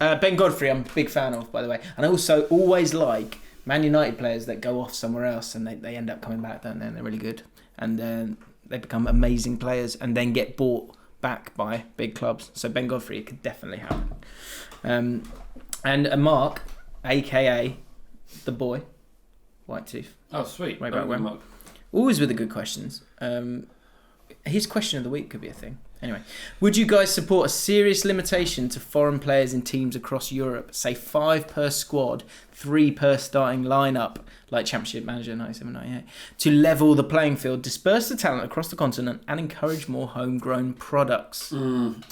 Ben Godfrey, I'm a big fan of, by the way. And I also always like Man United players that go off somewhere else and they end up coming back, don't they? And they're really good. And then they become amazing players and then get bought back by big clubs. So Ben Godfrey, it could definitely happen. And Mark, a.k.a. the boy, Whitetooth.
Oh, sweet.
Way back when.
Mark.
Always with the good questions. His question of the week could be a thing. Anyway, would you guys support a serious limitation to foreign players in teams across Europe? Say 5 per squad, 3 per starting lineup, like Championship Manager 97-98, to level the playing field, disperse the talent across the continent, and encourage more homegrown products.
And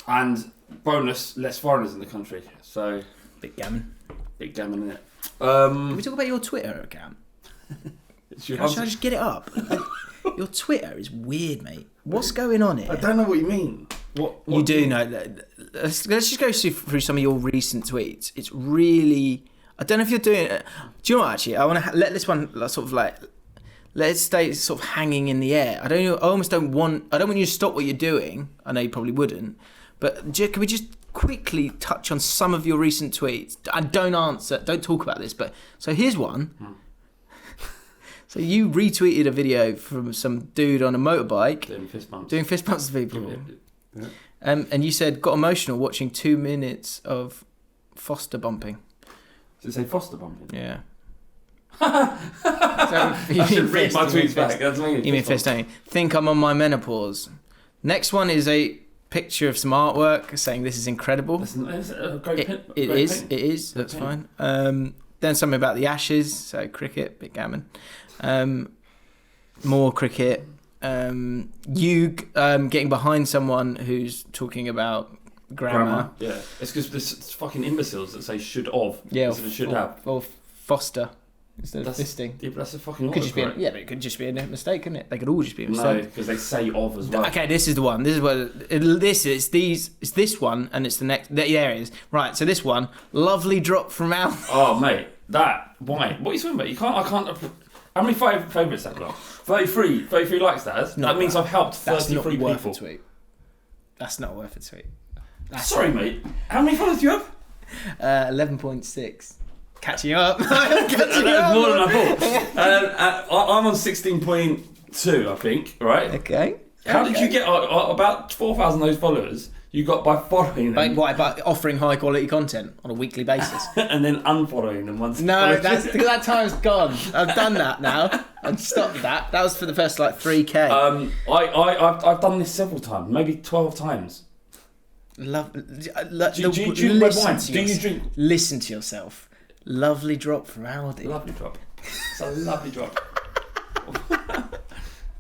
bonus, less foreigners in the country. So
Big gammon,
isn't it?
Can we talk about your Twitter account? Should I just get it up? Your Twitter is weird, mate. What's going on here?
I don't know what you mean. What
you do know that. Let's just go through some of your recent tweets. It's really. I don't know if you're doing it. Do you know what, actually? I want to let this one sort of like. Let it stay sort of hanging in the air. I don't want you to stop what you're doing. I know you probably wouldn't. But can we just quickly touch on some of your recent tweets? And don't talk about this. But so here's one. So you retweeted a video from some dude on a motorbike doing fist bumps to people.
Yeah.
And you said got emotional watching 2 minutes of Foster bumping.
Does it say Foster bumping?
Yeah.
I should read my tweets back. That's me.
You mean fist, don't you? Think I'm on my menopause. Next one is a picture of some artwork saying this is incredible.
It's a great
It is. That's fine. Then something about the Ashes. So cricket, bit gammon. More cricket. You getting behind someone who's talking about grammar.
Yeah, it's because there's fucking imbeciles that say should of
instead
of should have.
Or Foster instead of fisting.
Yeah, but that's a fucking
could just be but it could just be a mistake, couldn't it? They could all just be a mistake.
No, because they say of as well.
Okay, this is the one. This is what it's this one, and it's the next. There it is. Right, so this one, lovely drop from Al.
Oh mate, why? What are you talking about? I can't. How many favourites that got? 33 likes that has. That means I've helped 33 people.
Worth a tweet. That's not worth a tweet.
Sorry, mate. How many followers do you have?
11.6. Catching up.
More than I thought. I'm on 16.2, I think. Right.
Okay.
How did you get about 4,000 of those followers? You got by following them.
By offering high quality content on a weekly basis.
And then unfollowing them once.
No, that time's gone. I've done that now. I've stopped that. That was for the first 3K.
I've done this several times, maybe 12 times.
Do you
drink red wine? Do you drink?
Listen to yourself. Lovely drop from Aldi.
Lovely drop. It's a lovely drop.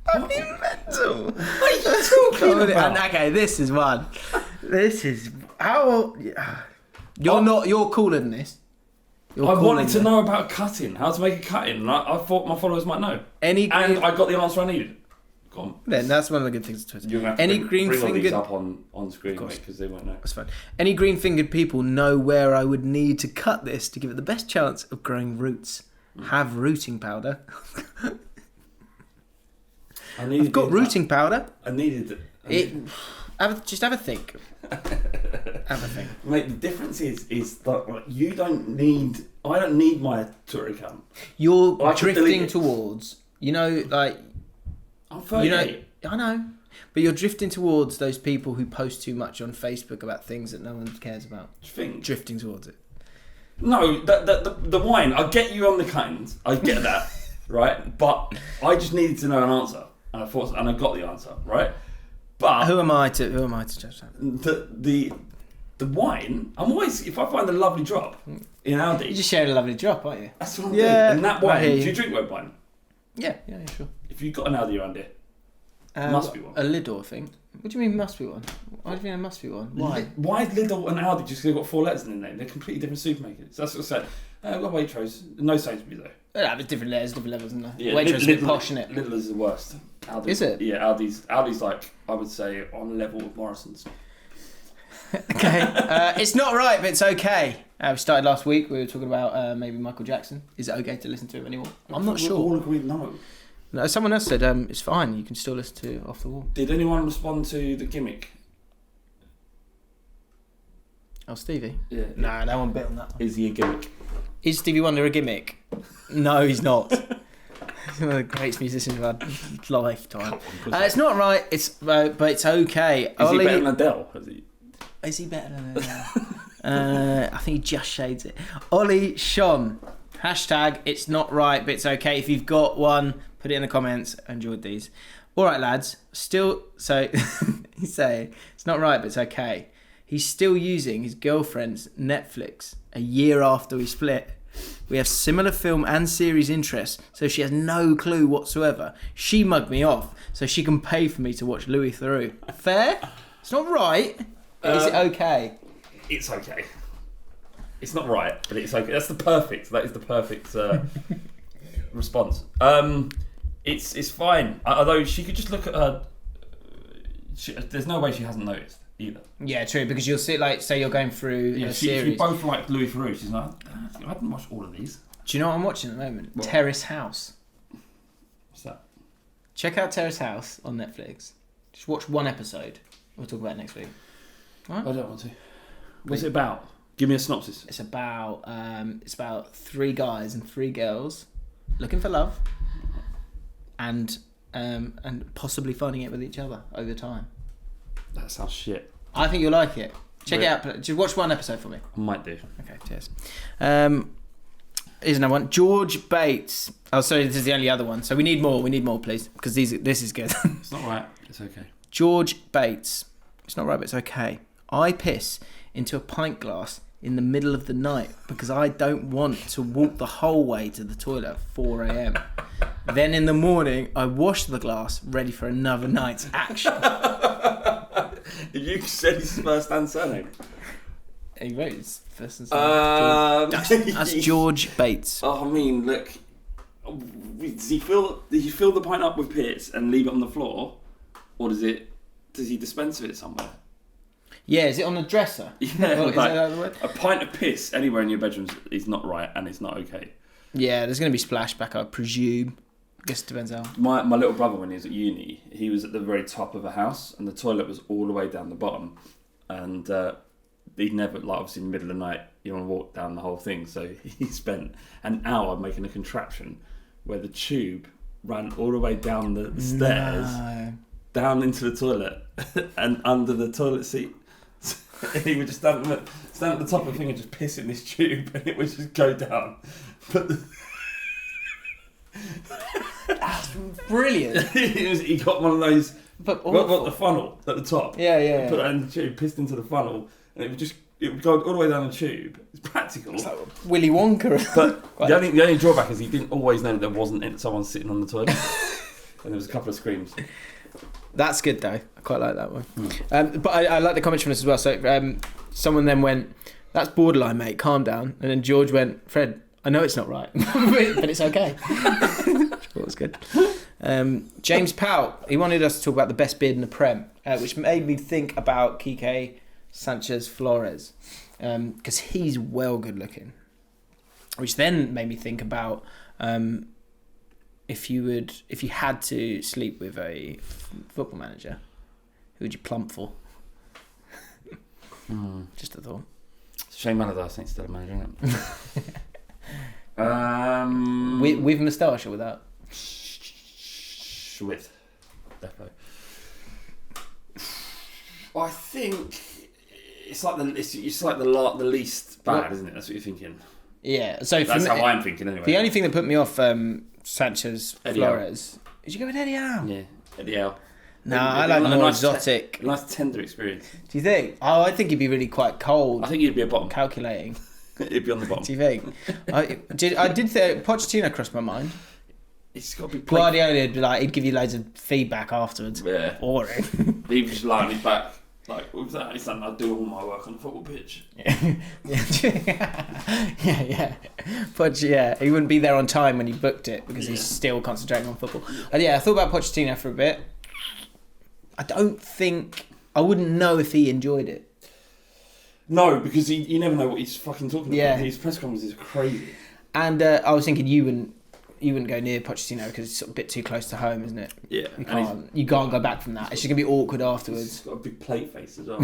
I didn't meant all.
What are you talking about?
Okay, this is one. This is how you're cooler than this.
I wanted to know about cutting, how to make a cutting, and I thought my followers might know. And I got the answer I needed. Go on.
Then that's one of the good things of Twitter.
You're going to have to bring all these up on screen, because they won't know.
That's fine. Any green-fingered people know where I would need to cut this to give it the best chance of growing roots. Have rooting powder. I've got rooting powder.
I needed it.
Just have a think. Have a think.
Mate, the difference is that you don't need... I don't need my Twitter account.
You're drifting towards... You know, like...
I'm 38.
I know. But you're drifting towards those people who post too much on Facebook about things that no one cares about.
Do you think?
Drifting towards it.
No, the wine. I get you on the cuttings. I get that, right? But I just needed to know an answer, and I got the answer, right? But
who am I to judge that?
The wine. I'm always, if I find a lovely drop in Aldi.
You just shared a lovely drop, aren't you?
That's what I'm doing. And that wine. Do you drink red wine?
Yeah, sure.
If you've got an Aldi around here, must be one.
A Lidl, I think. What do you mean must be one? Why do you mean there must be one? Why?
Why is Lidl and Aldi just because they've got 4 letters in their name? They're completely different supermarkets. That's what I said. I've got Waitrose. No Sainsbury's though.
There's different letters, different levels, isn't there?
Yeah,
Waitrose is a bit posh, isn't it?
Lidl is the worst. Aldi,
is it?
Yeah, Aldi's like, I would say, on level with Morrison's.
Okay. It's not right, but it's okay. We started last week. We were talking about maybe Michael Jackson. Is it okay to listen to him anymore? I'm not sure.
We all agreed no.
No, someone else said it's fine. You can still listen to Off the Wall.
Did anyone respond to the gimmick?
Oh, Stevie?
Yeah.
Nah, no one bit on that one.
Is he a gimmick?
Is Stevie Wonder a gimmick? No, he's not. He's one of the greatest musicians of our lifetime. It's not right. But it's okay.
Is he better than Adele?
Is he better than Adele? I think he just shades it. Ollie Sean. Hashtag it's not right, but it's okay. If you've got one, put it in the comments. I enjoyed these. All right, lads. So he's saying it's not right, but it's okay. He's still using his girlfriend's Netflix a year after we split. We have similar film and series interests, so she has no clue whatsoever. She mugged me off, so she can pay for me to watch Louis through. Fair? It's not right. Is it okay?
It's okay. It's not right, but it's okay. That is the perfect response. It's fine. Although she could just look at her. There's no way she hasn't noticed either.
Yeah, true. Because you'll see, like, say you're going through a series.
She both like Louis Theroux. She's like, I haven't watched all of these.
Do you know what I'm watching at the moment?
What?
Terrace House.
What's that?
Check out Terrace House on Netflix. Just watch one episode. We'll talk about it next week. All right?
I don't want to. What's it about? Give me a synopsis.
It's about 3 guys and 3 girls looking for love, and possibly finding it with each other over time.
That sounds shit.
I think you'll like it. Check it out. Just watch one episode for me.
I might do.
Okay, cheers. Here's another one. George Bates. Oh, sorry, this is the only other one. So we need more. We need more, please, because this is good.
It's not right. It's okay.
George Bates. It's not right, but it's okay. I piss into a pint glass in the middle of the night because I don't want to walk the whole way to the toilet at 4 a.m. Then in the morning, I wash the glass ready for another night's action.
You said his first and surname.
He wrote his first and surname. That's George Bates.
Oh, I mean, look. Does he fill the pint up with piss and leave it on the floor, or does he dispense of it somewhere?
Yeah, is it on the dresser?
Yeah,
is that the word?
A pint of piss anywhere in your bedroom is not right, and it's not okay.
Yeah, there's going to be splashback, I presume. I guess it depends how.
My little brother, when he was at uni, he was at the very top of a house, and the toilet was all the way down the bottom, and he'd never, like, obviously in the middle of the night, you want to walk down the whole thing, so he spent an hour making a contraption where the tube ran all the way down the stairs, down into the toilet, and under the toilet seat. He would just stand at the top of the thing and just piss in this tube, and it would just go down. But
that's brilliant.
He got one of those. But got the funnel at the top.
Yeah.
Put that in the tube, pissed into the funnel, and it would go all the way down the tube. It's practical.
It's like Willy Wonka.
But the only drawback is he didn't always know that there wasn't someone sitting on the toilet, and there was a couple of screams.
That's good though. I quite like that one. But I like the comments from this as well. So someone then went, "That's borderline, mate. Calm down." And then George went, "Fred, I know it's not right, but it's okay." Which was good. James Powell, he wanted us to talk about the best bid in the Prem, which made me think about Kike Sanchez Flores, because he's well good looking. Which then made me think about if you had to sleep with a football manager, who would you plump for? Just a thought.
Shane Allardyce, I think, still a manager, isn't it?
With moustache or without?
With, definitely. I think it's like the least bad, isn't it? That's what you're thinking.
Yeah. So
that's how I'm thinking anyway.
The only thing that put me off Sanchez
Eddie
Flores. Did you go with Eddie Howe?
Yeah, Eddie Howe.
No, I like more exotic.
Nice tender experience.
Do you think? Oh, I think he'd be really quite cold.
I think he'd be a bottom.
Calculating.
He'd be on the bottom.
Do you think? I did think Pochettino crossed my mind.
It's got to be
Guardiola, he'd give you loads of feedback afterwards.
Yeah.
Boring.
He was just lying on his back. Like, what was that? He's saying, I do all my work on the football pitch.
Yeah. But he wouldn't be there on time when you booked it because he's still concentrating on football. And I thought about Pochettino for a bit. I wouldn't know if he enjoyed it.
No, because you never know what he's fucking talking about. His press conferences are crazy.
And I was thinking you wouldn't go near Pochettino because it's a bit too close to home, isn't it?
Yeah.
You can't go back from that. It's just going to be awkward afterwards.
He's got a big plate face as well.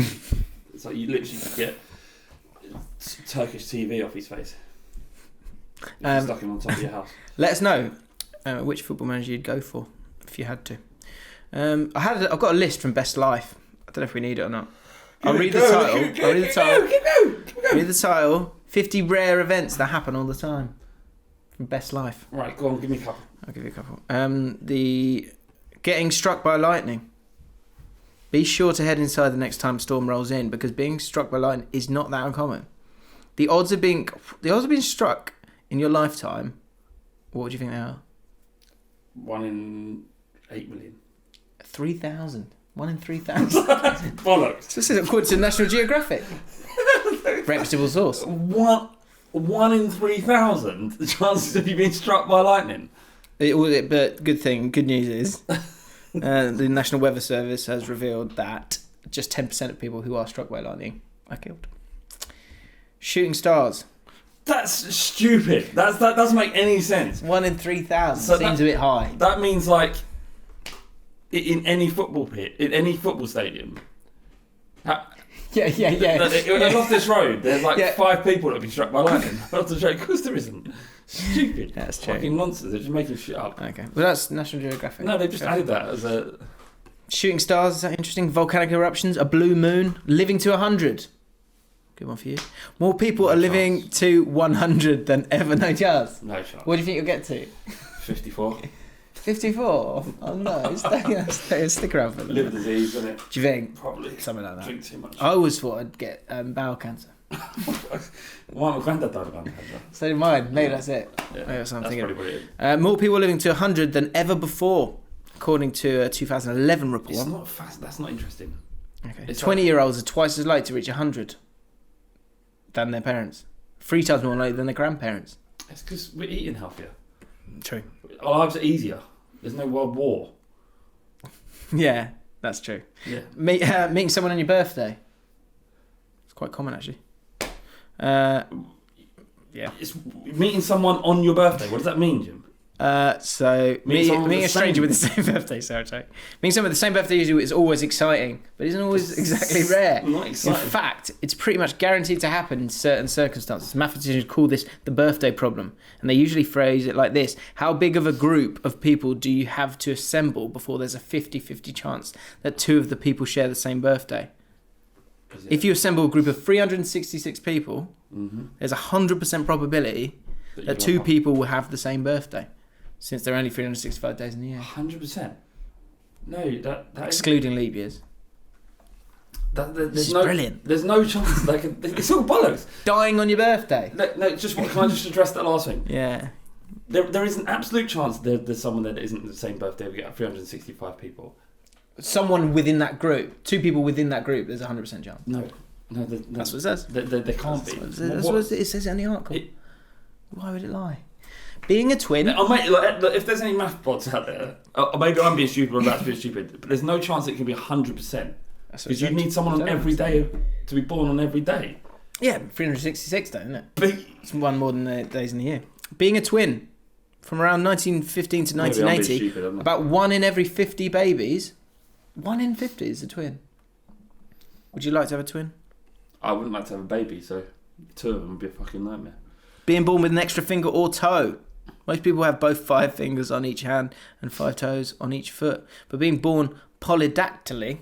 It's like you literally could get Turkish TV off his face. Stuck him on top of your house.
Let us know which football manager you'd go for if you had to. I've got a list from Best Life. I don't know if we need it or not. I'll read the title. Read the title. 50 rare events that happen all the time. From Best Life.
Right, go on, give me a couple.
I'll give you a couple. The getting struck by lightning. Be sure to head inside the next time storm rolls in, because being struck by lightning is not that uncommon. The odds of being struck in your lifetime, what would you think they are?
1 in 8 million.
3,000. 1 in 3,000.
Bollocks.
This is according to National Geographic. Reputable source.
1 in 3,000 the chances of you being struck by lightning.
But good news is the National Weather Service has revealed that just 10% of people who are struck by lightning are killed. Shooting stars.
That's stupid. That doesn't make any sense.
1 in 3,000 seems a bit high.
That means like in any football pit, in any football stadium.
Yeah.
Off this road, there's like 5 people that have been struck by lightning. Off the road, of course there isn't. Stupid.
That's true.
Fucking nonsense. They're just making shit up.
Okay. Well, that's National Geographic.
No, they've just added that as a...
Shooting stars, is that interesting? Volcanic eruptions, a blue moon, living to 100. Good one for you. More people are living to 100 than ever. No chance.
No chance.
What do you think you'll get to?
54.
54? Oh no, stay a sticker up.
Liver disease, isn't it?
Do you think?
Probably.
Something like that.
Drink too much.
I always thought I'd get bowel cancer.
Well, my granddad died of bowel cancer.
So did mine. Maybe that's it.
Yeah,
that's
probably what it is.
More people are living to 100 than ever before, according to a 2011 report.
It's not fast. That's not interesting.
Okay. 20-year-olds are twice as likely to reach 100 than their parents. 3 times more likely than their grandparents.
It's because we're eating healthier.
True.
Our lives are easier. There's no world war.
Yeah, that's true.
Yeah.
Meeting someone on your birthday. It's quite common, actually. Yeah.
It's meeting someone on your birthday. What does that mean, Jim?
So meeting a stranger with the same birthday, meeting someone with the same birthday usually is always exciting, but isn't always exactly rare.
Not exciting.
In fact, it's pretty much guaranteed to happen in certain circumstances. Mathematicians call this the birthday problem, and they usually phrase it like this: how big of a group of people do you have to assemble before there's a 50-50 chance that 2 of the people share the same birthday? If you assemble a group of 366 people, there's a 100% probability that 2 people will have the same birthday. Since there are only 365 days in the year.
100%. No, that
excluding leap years.
There's
brilliant.
There's no chance. It's all bollocks.
Dying on your birthday.
No, can I just address that last thing?
Yeah.
There is an absolute chance there's someone that isn't the same birthday. We get 365 people.
Someone within that group, 2 people within that group, there's a 100% chance.
No,
that's what it says.
There can't be.
That's what it says in the article. Why would it lie? Being a twin.
Mate, if there's any math bots out there, maybe I'm being stupid or I'm about to be stupid, but there's no chance it can be 100%. Because you need someone on every day to be born on every day.
Yeah, 366 though, isn't it?
But
it's one more than the days in the year. Being a twin, from around 1915 to 1980,
stupid,
about 1 in every 50 babies, 1 in 50 is a twin. Would you like to have a twin?
I wouldn't like to have a baby, so 2 of them would be a fucking nightmare.
Being born with an extra finger or toe. Most people have both 5 fingers on each hand and 5 toes on each foot. But being born polydactyly,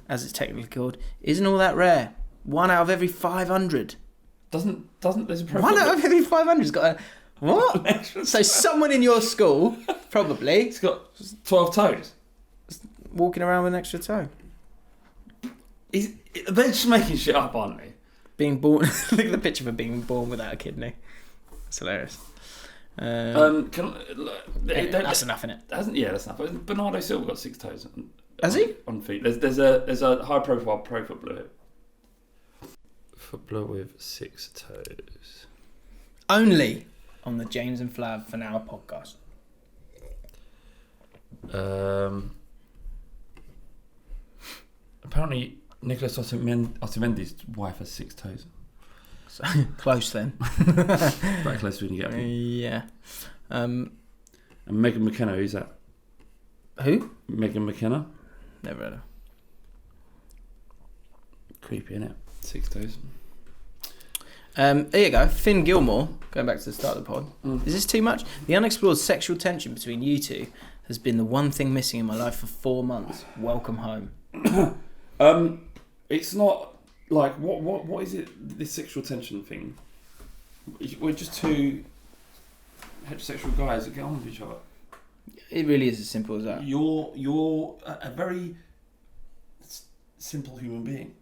as it's technically called, isn't all that rare. 1 out of every 500.
Doesn't there's a problem?
1 out of every 500's got a... What? So someone in your school, probably...
It's got 12 toes.
Walking around with an extra toe.
They're just making shit up, aren't they?
Being born... Look at the picture of being born without a kidney. It's hilarious.
That's
enough, innit?
That's enough. Bernardo Silva got 6 toes.
Has he?
On feet. There's a high profile pro footballer with 6 toes.
Only on the James and Flav For Now podcast.
Apparently, Nicolas Otamendi's wife has 6 toes.
So, close then.
Very close when you get up.
Yeah.
And Megan McKenna, who's that?
Who?
Megan McKenna.
Never heard of her.
Creepy, innit? 6 toes.
There you go. Finn Gilmore, going back to the start of the pod. Is this too much? The unexplored sexual tension between you two has been the one thing missing in my life for 4 months. Welcome home.
It's not like what is it? This sexual tension thing. We're just 2 heterosexual guys that get on with each other.
It really is as simple as that.
You're a very simple human being.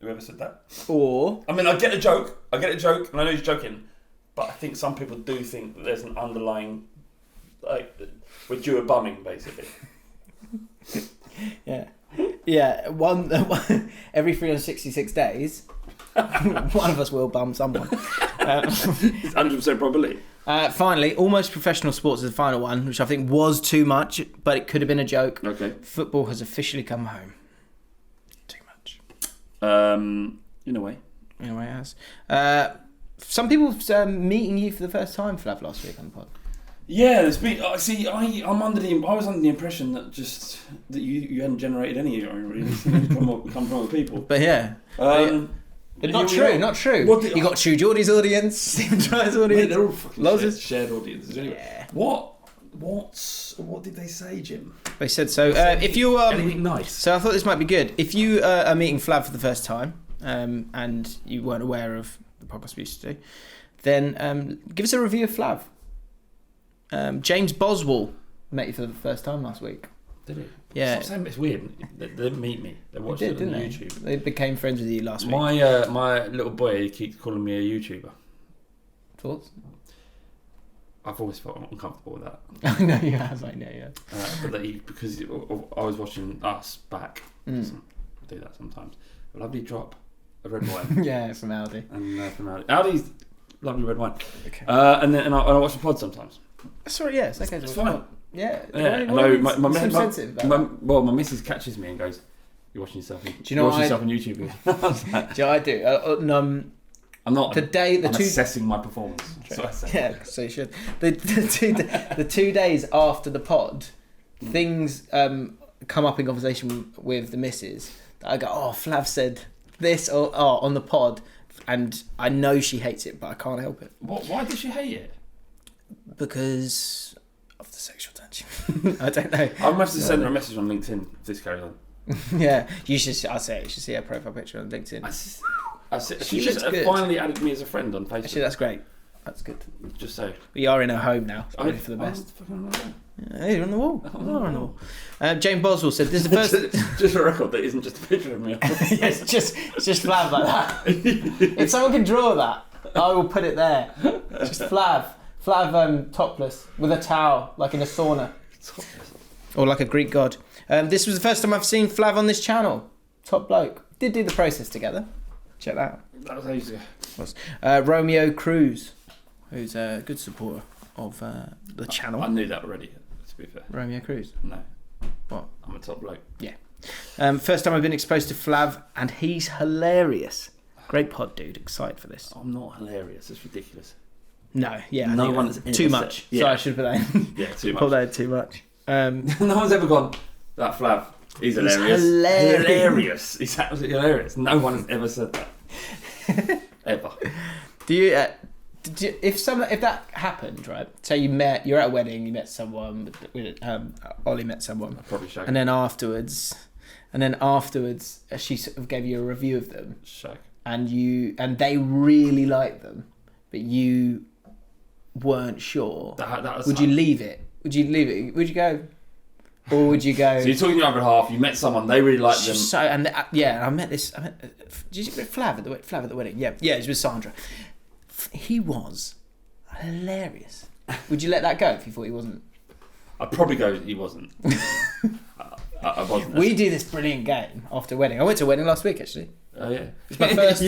Whoever said that?
Or
I mean, I get a joke, and I know he's joking, but I think some people do think that there's an underlying, like, we're due a bumming, basically.
Yeah. Every 366 days, one of us will bum someone.
It's 100% probability.
Finally, almost professional sports is the final one, which I think was too much, but it could have been a joke.
Okay.
Football has officially come home. Too much.
In a way.
In a way, it has. Some people meeting you for the first time, Flav, last week on the pod.
Yeah, there's been. I was under the impression that you hadn't generated any really. come from other people.
But yeah. Not true. You got True Geordie's audience, Stephen Try's audience.
Mate, they're all fucking shared audiences anyway. Yeah. What did they say, Jim?
They said so. If you
anything nice.
So I thought this might be good. If you are meeting Flav for the first time, and you weren't aware of the podcast we used to do, then give us a review of Flav. James Boswell met you for the first time last week.
Did he?
Yeah.
It's weird. They didn't meet me. They watched it on YouTube.
They became friends with you last week.
My little boy keeps calling me a YouTuber.
Thoughts?
I've always felt uncomfortable with that.
I know you have. But
because I was watching Us back. I do that sometimes. A lovely drop of red wine.
Yeah, from Aldi.
And from Aldi. Aldi's lovely red wine.
Okay.
And I watch the pod sometimes.
Sorry, yes. Okay,
it's fine.
Yeah.
My missus catches me and goes, "You're watching yourself. Yourself on YouTube."
Do you know what I do?
I'm not.
I'm
assessing my performance.
Yeah, so you should. The 2 days after the pod, things come up in conversation with the missus that I go, "Oh, Flav said this," or on the pod, and I know she hates it, but I can't help it.
Why does she hate it?
Because of the sexual tension. I don't know.
I must have sent her a message on LinkedIn if this carries on.
Yeah, you should. I'd say you should see her profile picture on LinkedIn.
She just finally added me as a friend on Facebook.
Actually, that's great. That's good.
Just so.
We are in her home now. Ready for the best. Yeah, you're on the wall. You're on the wall. James Boswell said, "This is the first."
Just a record that isn't just a picture of me.
Yeah, it's just Flav like that. If someone can draw that, I will put it there. Just Flav topless with a towel, like in a sauna, or like a Greek god. This was the first time I've seen Flav on this channel. Top bloke. Did do the process together. Check that out.
That was ages ago.
Romeo Cruz, who's a good supporter of the channel.
I knew that already, to be fair.
Romeo Cruz.
No.
What?
I'm a top bloke.
Yeah. First time I've been exposed to Flav, and he's hilarious. Great pod, dude. Excited for this.
I'm not hilarious. It's ridiculous.
No, yeah.
No one's
too much.
Yeah.
Sorry, I should put that in.
Yeah, too much.
Pulled out too much.
No one's ever gone, that Flav, he's hilarious.
Hilarious.
He's absolutely hilarious. No one has ever said that. Ever.
Do you... if that happened, right? Say you're at a wedding, you met someone, Ollie met someone,
I'd probably shag.
and then afterwards, she sort of gave you a review of them,
Shag.
and they really liked them, but you weren't sure. Would you leave it? Would you go, or would you go?
So you're talking to your other half. You met someone, they really liked them.
So I met this. Did you meet Flav at the wedding? Yeah, it was with Sandra. He was hilarious. Would you let that go if you thought he wasn't?
I'd probably go, he wasn't. I wasn't.
We do this brilliant game after a wedding. I went to a wedding last week, actually.
Oh, yeah.
It's my first...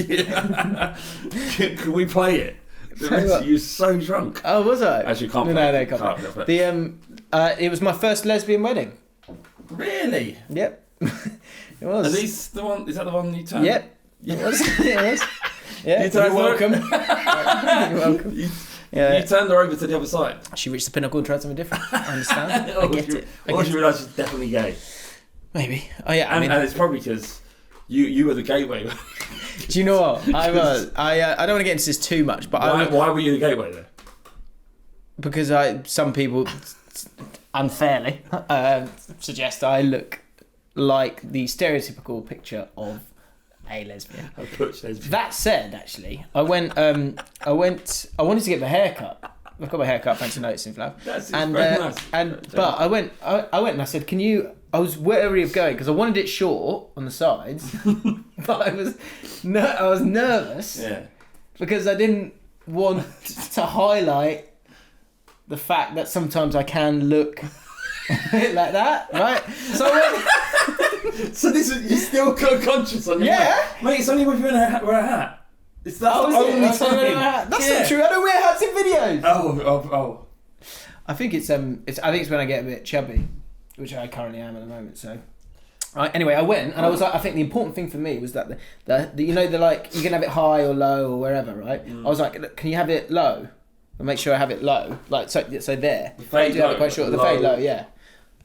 Can we play it? You're so drunk.
Oh, was I?
Actually, you can't play
No,
it.
can't play. It was my first lesbian wedding.
Really?
Yep. It was.
Is that the one you turned?
Yep. It was. Yeah,
You're
welcome. You're welcome.
You turned her over to the other side.
She reached the pinnacle and tried something different. I understand. I get it.
Or she realised she's definitely gay.
Maybe. Oh yeah.
And it's probably because you were the gateway.
Do you know what? I was. I don't want to get into this too much, but
why were you the gateway there?
Because some people unfairly suggest I look like the stereotypical picture of a lesbian.
A butch lesbian.
That said, actually, I wanted to get my hair cut. I got my hair cut, thanks for noticing, Flav.
That's very nice.
But I went and I said, can you... I was wary of going because I wanted it short on the sides, but I was nervous because I didn't want to highlight the fact that sometimes I can look like that, right? So
so you're still conscious on your hat? Mate, it's only if you're wear a hat. That's the only time.
That's not true. I don't wear hats in videos.
Oh.
I think it's when I get a bit chubby, which I currently am at the moment. So, right. Anyway, I went and I was like, I think the important thing for me was that the you know, the like you can have it high or low or wherever, right? I was like, look, can you have it low? And make sure I have it low, like so there.
The fade
low. Quite short. The fade low, yeah.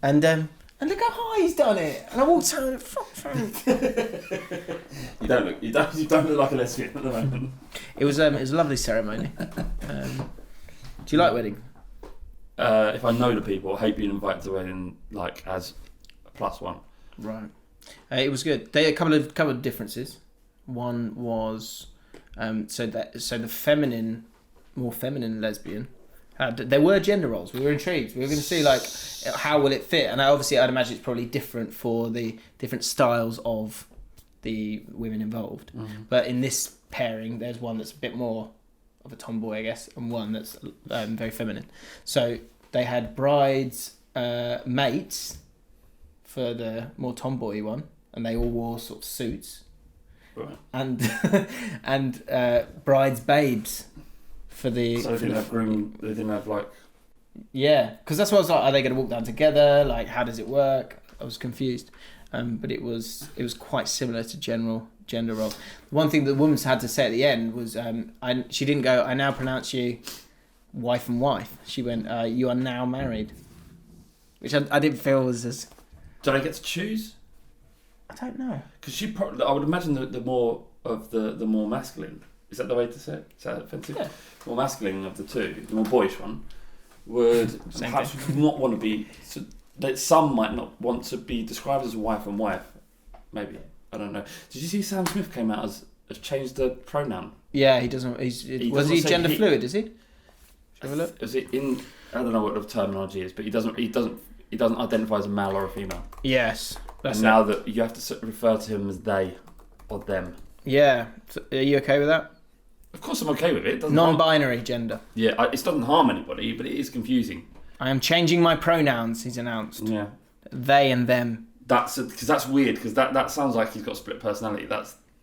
And look how high he's done it. And I walked out.
You don't look like a lesbian at the moment.
It was a lovely ceremony. Do you like wedding?
If I know the people, I hate being invited to a wedding like as a +1.
Right. It was good. They had a couple of differences. One was so the more feminine lesbian. There were gender roles. We were intrigued. We were going to see like how will it fit, and I'd imagine it's probably different for the different styles of the women involved. Mm-hmm. But in this pairing, there's one that's a bit more of a tomboy, I guess, and one that's very feminine. So they had brides' mates for the more tomboy one, and they all wore sort of suits,
right.
and brides' babes. So
they didn't have groom. They didn't have like.
Yeah, because that's what I was like. Are they going to walk down together? Like, how does it work? I was confused, but it was quite similar to general gender role. One thing the woman had to say at the end was, she didn't go, "I now pronounce you wife and wife." She went, "You are now married," which I didn't feel was as.
Did I get to choose?
I don't know.
Because she probably, I would imagine the more of the more masculine. Is that the way to say it? Is that offensive?
Yeah.
More masculine of the two, the more boyish one, would perhaps not want to be. So that some might not want to be described as a wife and wife. Maybe, I don't know. Did you see Sam Smith came out as changed the pronoun?
Yeah, he doesn't. Was he gender fluid? Is he? Have a look.
Is it in? I don't know what the terminology is, but he doesn't identify as a male or a female.
Yes.
And now that you have to refer to him as they or them.
Yeah. So are you okay with that?
Of course I'm okay with it.
Non-binary gender.
Yeah, it doesn't harm anybody, but it is confusing.
I am changing my pronouns, he's announced.
Yeah.
they and them.
That's weird because that sounds like he's got split personality.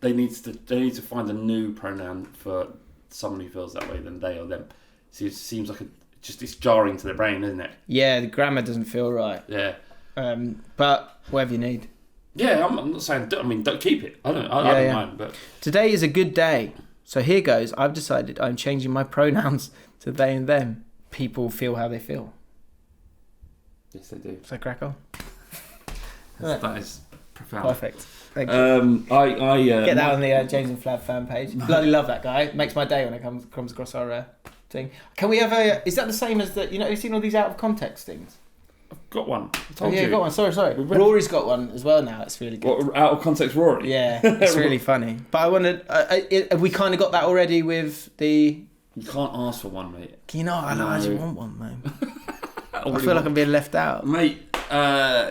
They need to find a new pronoun for someone who feels that way than they or them. So it seems like it's jarring to the brain, isn't it?
Yeah, the grammar doesn't feel right.
Yeah.
But whatever you need.
Yeah, I'm not saying. I mean, don't keep it. I don't mind. But
today is a good day. So here goes. I've decided I'm changing my pronouns to they and them. People feel how they feel.
Yes, they do.
So crack on.
That is profound.
Perfect. Thank you.
I
get that on the James and Flav fan page. Bloody love that guy. It makes my day when it comes across our thing. Can we have a? Is that the same as the? You've seen all these out of context things.
I've got one. I told you.
Got one. Sorry. Rory's got one as well now. It's really good.
What, out of context, Rory?
Yeah, it's really funny. But I wanted. Have we kind of got that already with the?
You can't ask for one, mate.
I actually want one, man. I feel like I'm being left out,
mate.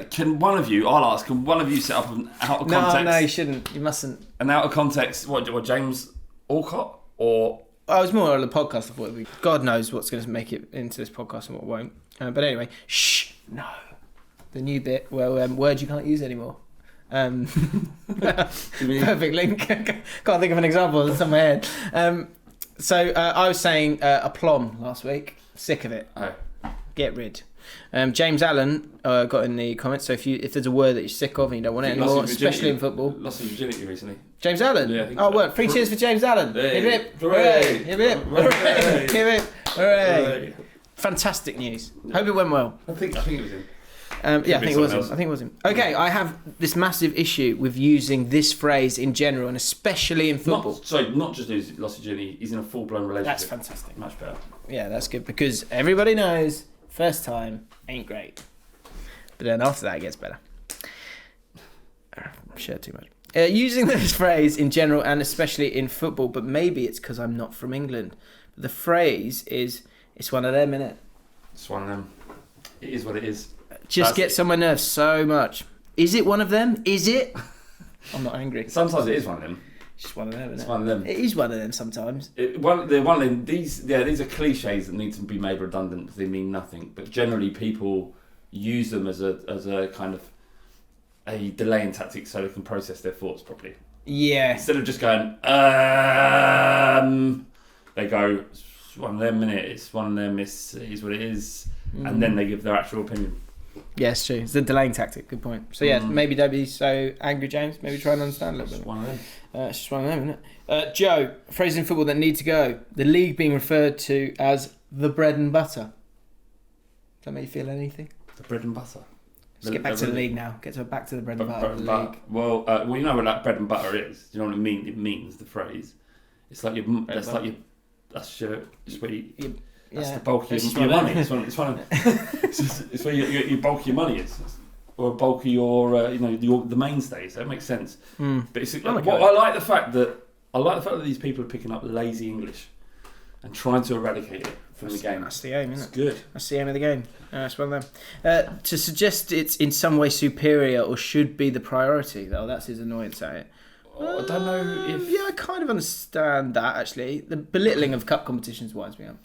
Can one of you? I'll ask. Can one of you set up an out of context?
No, you shouldn't. You mustn't.
An out of context. What James Allcott or?
I was more on the podcast. I thought God knows what's going to make it into this podcast and what won't. But anyway, shh, no. The new bit where words you can't use anymore. Perfect link. Can't think of an example. It's on my head. So I was saying aplomb last week. Sick of it.
Oh.
Get rid. James Allen got in the comments. So if there's a word that you're sick of and you don't want it anymore, especially in football.
Lost his virginity recently.
James Allen?
Yeah,
so. What? 3 cheers for James Allen.
Hey.
Hip hip.
Hooray.
Hip hip. Hooray. Hip hip. Hooray. Fantastic news. Hope it went well.
I think it was him.
I think it was him. Okay, I have this massive issue with using this phrase in general and especially in football.
Not just he's lost his virginity, he's in a full-blown relationship.
That's fantastic.
Much better.
Yeah, that's good because everybody knows first time ain't great. But then after that it gets better. Shared too much. Using this phrase in general and especially in football, but maybe it's because I'm not from England. But the phrase is, it's one of them, innit?
It's one of them. It is what it is.
Just gets on my nerves so much. Is it one of them? Is it? I'm not angry.
Sometimes it is one of them.
It's just one of them, isn't it?
It's one of them.
It is one of them sometimes.
One of them. These are cliches that need to be made redundant because they mean nothing. But generally, people use them as a kind of a delaying tactic so they can process their thoughts properly.
Yeah.
Instead of just going, they go, it's one of them, innit? It's one of them. It is what it is, and then they give their actual opinion.
Yeah, it's true. It's a delaying tactic. Good point. So yeah, maybe don't be so angry, James. Maybe try and understand a little bit.
It's one of them.
It's just one of them, isn't it? Joe, phrase in football that need to go. The league being referred to as the bread and butter. Does that make you feel anything?
The bread and butter.
Let's get back to the league now. Back to the bread and butter of the league.
Well, you know what that bread and butter is. Do you know what it means? It means the phrase. It's like that's your sweet. That's the bulk of your money. It's where your bulk of your money is, or bulk of your the mainstay. So it makes sense. But it's, I like the fact that these people are picking up lazy English and trying to eradicate it from the game.
That's the aim, isn't it?
It's good.
That's the aim of the game. That's one of them. To suggest it's in some way superior or should be the priority, though, that's his annoyance at it.
I don't know if.
Yeah, I kind of understand that actually. The belittling of cup competitions winds me up.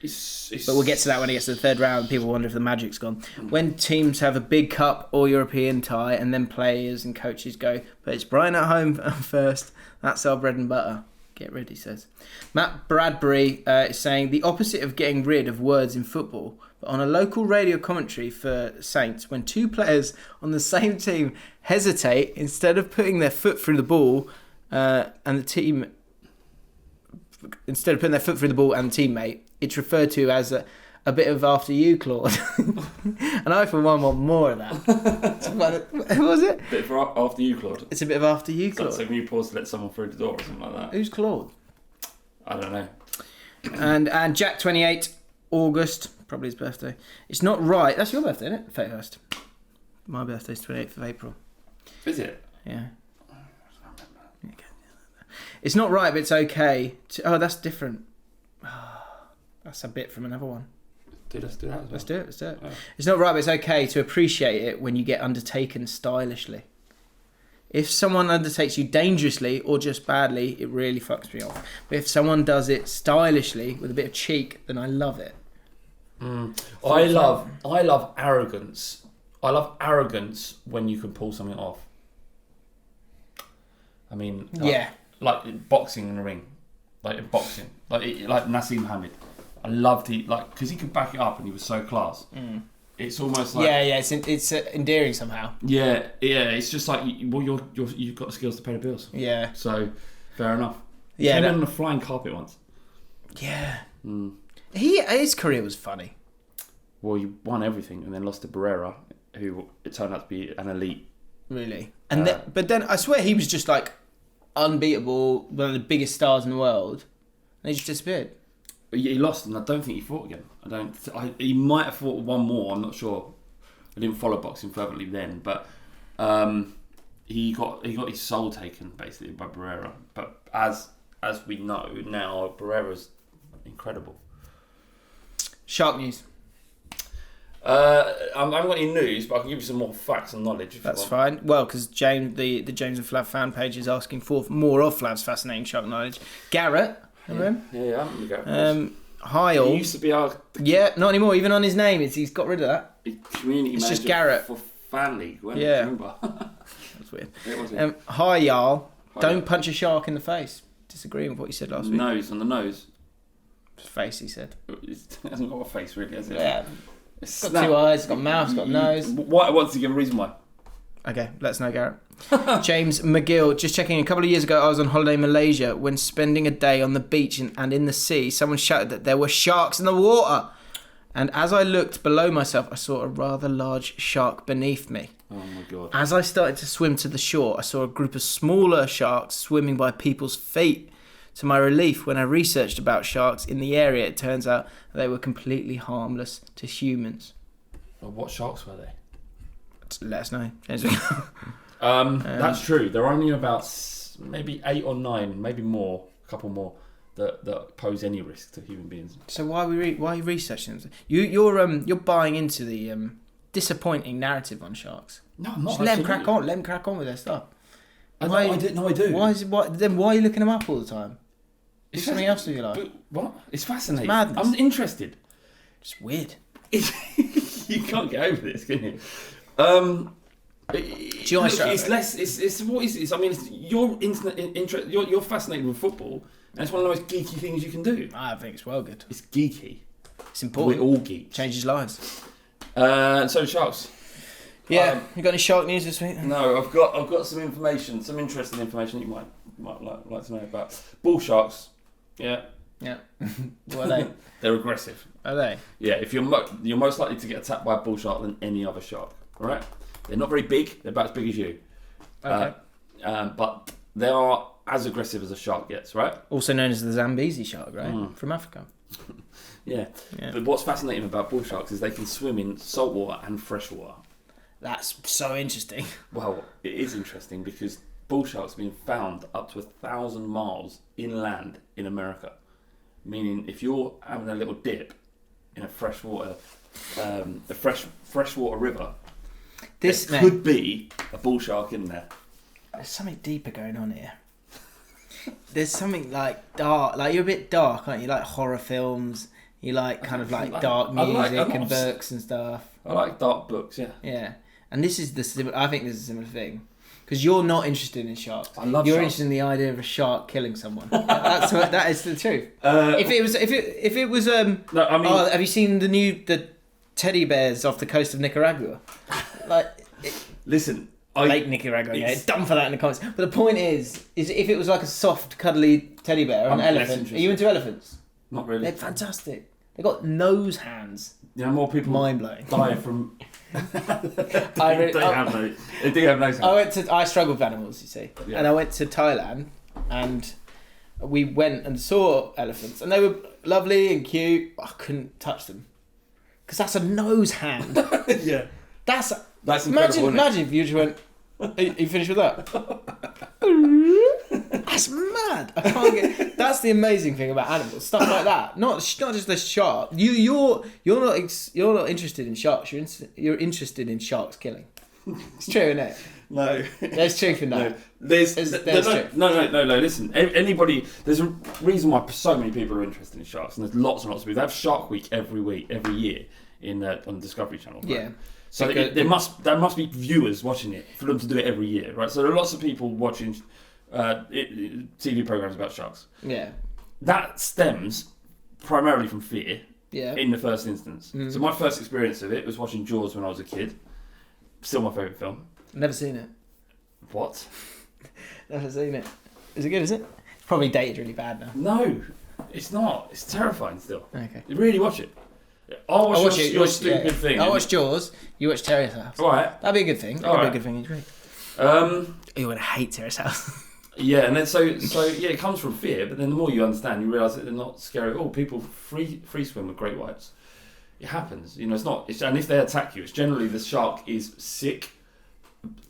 But we'll get to that when it gets to the third round. People wonder if the magic's gone. When teams have a big cup or European tie and then players and coaches go, but it's Brighton at home first. That's our bread and butter. Get rid, he says. Matt Bradbury is saying the opposite of getting rid of words in football. But on a local radio commentary for Saints, when two players on the same team hesitate, instead of putting their foot through the ball and the team... Instead of putting their foot through the ball and the teammate, it's referred to as a bit of after you, Claude. And I, for one, want more of that. What was it?
A bit of after you, Claude.
It's a bit of after you, Claude.
So when you pause to let someone through the door or something like that.
Who's Claude?
I don't know.
And Jack 28 August, probably his birthday. It's not right. That's your birthday, isn't it? 31st. My birthday's 28th of April.
Is it?
Yeah. It's not right, but it's okay. That's different. That's a bit from another one.
Let's do that as well.
Let's do it.
Oh.
It's not right, but it's okay to appreciate it when you get undertaken stylishly. If someone undertakes you dangerously or just badly, it really fucks me off. But if someone does it stylishly with a bit of cheek, then I love it.
I love arrogance. I love arrogance when you can pull something off. I mean, like in boxing in the ring, like in boxing, like Nassim Hamid. I loved because he could back it up and he was so class. It's almost like
it's endearing somehow.
Yeah. It's just like you've got the skills to pay the bills.
Yeah.
So fair enough.
Yeah.
He came on a flying carpet once.
Yeah. His career was funny.
Well, he won everything and then lost to Barrera, who it turned out to be an elite.
Really. And but then I swear he was just like unbeatable, one of the biggest stars in the world, and he just disappeared.
He lost, and I don't think he fought again. He might have fought one more. I'm not sure. I didn't follow boxing fervently then, but he got his soul taken basically by Barrera. But as we know now, Barrera's incredible.
Shark news.
I haven't got any news, but I can give you some more facts and knowledge.
That's fine. Well, because James, the James and Flav fan page is asking for more of Flav's fascinating shark knowledge. Garrett, remember him?
Yeah, I remember Garrett.
Hi all.
He used to be our...
Yeah, not anymore. Even on his name, he's got rid of that.
Community
it's
manager
just Garrett.
For Fan League.
Yeah.
Remember?
That's weird.
It was
hi y'all. Don't
y'all.
Punch a shark in the face. Disagreeing with what you said last week.
Nose, on the nose.
Face, he said.
It hasn't got a face really, has it?
Yeah. It's got two eyes, it's got a mouth, it's got a nose.
What's he give a reason why?
Okay, let us know, Garrett. James McGill, just checking. A couple of years ago, I was on holiday in Malaysia. When spending a day on the beach and in the sea, someone shouted that there were sharks in the water. And as I looked below myself, I saw a rather large shark beneath me.
Oh my God.
As I started to swim to the shore, I saw a group of smaller sharks swimming by people's feet. To my relief, when I researched about sharks in the area, it turns out they were completely harmless to humans.
Well, what sharks were they?
Let us know.
That's true. There are only about maybe 8 or 9, maybe more, a couple more, that pose any risk to human beings.
So why are you researching them? You're buying into the disappointing narrative on sharks.
No, I'm not.
Just let them crack on. Let them crack on with their stuff.
I do.
Then why are you looking them up all the time? It's something else to you like.
But what? It's fascinating.
It's madness.
I'm interested.
It's weird.
You can't get over this, can you? It's less. It's what is it? I mean, you're fascinated with football, and it's one of the most geeky things you can do.
I think it's well good.
It's geeky.
It's important.
We're all geeks.
Changes lives.
So sharks.
Yeah. You got any shark news this week?
No, I've got some information, some interesting information you might like to know about bull sharks. Yeah.
Yeah. What are they?
They're aggressive.
Are they?
Yeah. If you're most likely to get attacked by a bull shark than any other shark. All right. They're not very big. They're about as big as you.
Okay.
But they are as aggressive as a shark gets. Right.
Also known as the Zambezi shark, right? From Africa.
Yeah. But what's fascinating about bull sharks is they can swim in saltwater and freshwater.
That's so interesting.
Well, it is interesting because bull sharks have been found up to 1,000 miles inland in America. Meaning, if you're having a little dip in a freshwater river, there could be a bull shark in there.
There's something deeper going on here. There's something like dark, like you're a bit dark, aren't you? Like horror films. You like kind of like dark music and books and stuff.
I like dark books, yeah.
Yeah, and this is I think this is a similar thing. Because you're not interested in sharks.
I love
You're
sharks.
interested in the idea of a shark killing someone. That is the truth. If it was no, I mean, have you seen the teddy bears off the coast of Nicaragua?
Listen,
Lake Nicaragua. Yeah, it's dumb for that in the comments. But the point is if it was like a soft, cuddly teddy bear or an elephant. Are you into elephants?
Not really.
They're fantastic. They got nose hands.
You know, more people
mind blowing.
Die from. They do have nose hands.
I struggle with animals, you see, and I went to Thailand, and we went and saw elephants, and they were lovely and cute. But I couldn't touch them because that's a nose hand.
Yeah,
that's
incredible.
Imagine if you just went. Are you finished with that? That's mad. I can't get. That's the amazing thing about animals. Stuff like that. Not just the shark. You're not interested in sharks. You're interested in sharks killing. It's true, isn't it?
No.
There's truth in that.
No. There's truth. No. Listen, anybody. There's a reason why so many people are interested in sharks, and there's lots and lots of people. They have Shark Week every year on Discovery Channel. Right?
Yeah.
So there must be viewers watching it for them to do it every year, right? So there are lots of people watching TV programs about sharks.
Yeah.
That stems primarily from fear.
Yeah.
In the first instance. So my first experience of it was watching Jaws when I was a kid. Still my favourite film.
Never seen it.
What?
Never seen it. Is it good, is it? It's probably dated really bad now.
No, it's not. It's terrifying still.
Okay.
You really watch it. I'll watch your stupid thing.
I'll watch Jaws. You watch Terrace House.
Right.
That'd be a good thing. That'd be a good thing. Agree. You're gonna hate Terrace House.
Yeah, and then so yeah, it comes from fear. But then the more you understand, you realise that they're not scary at all. People free swim with great whites. It happens. You know, it's not. And if they attack you, it's generally the shark is sick,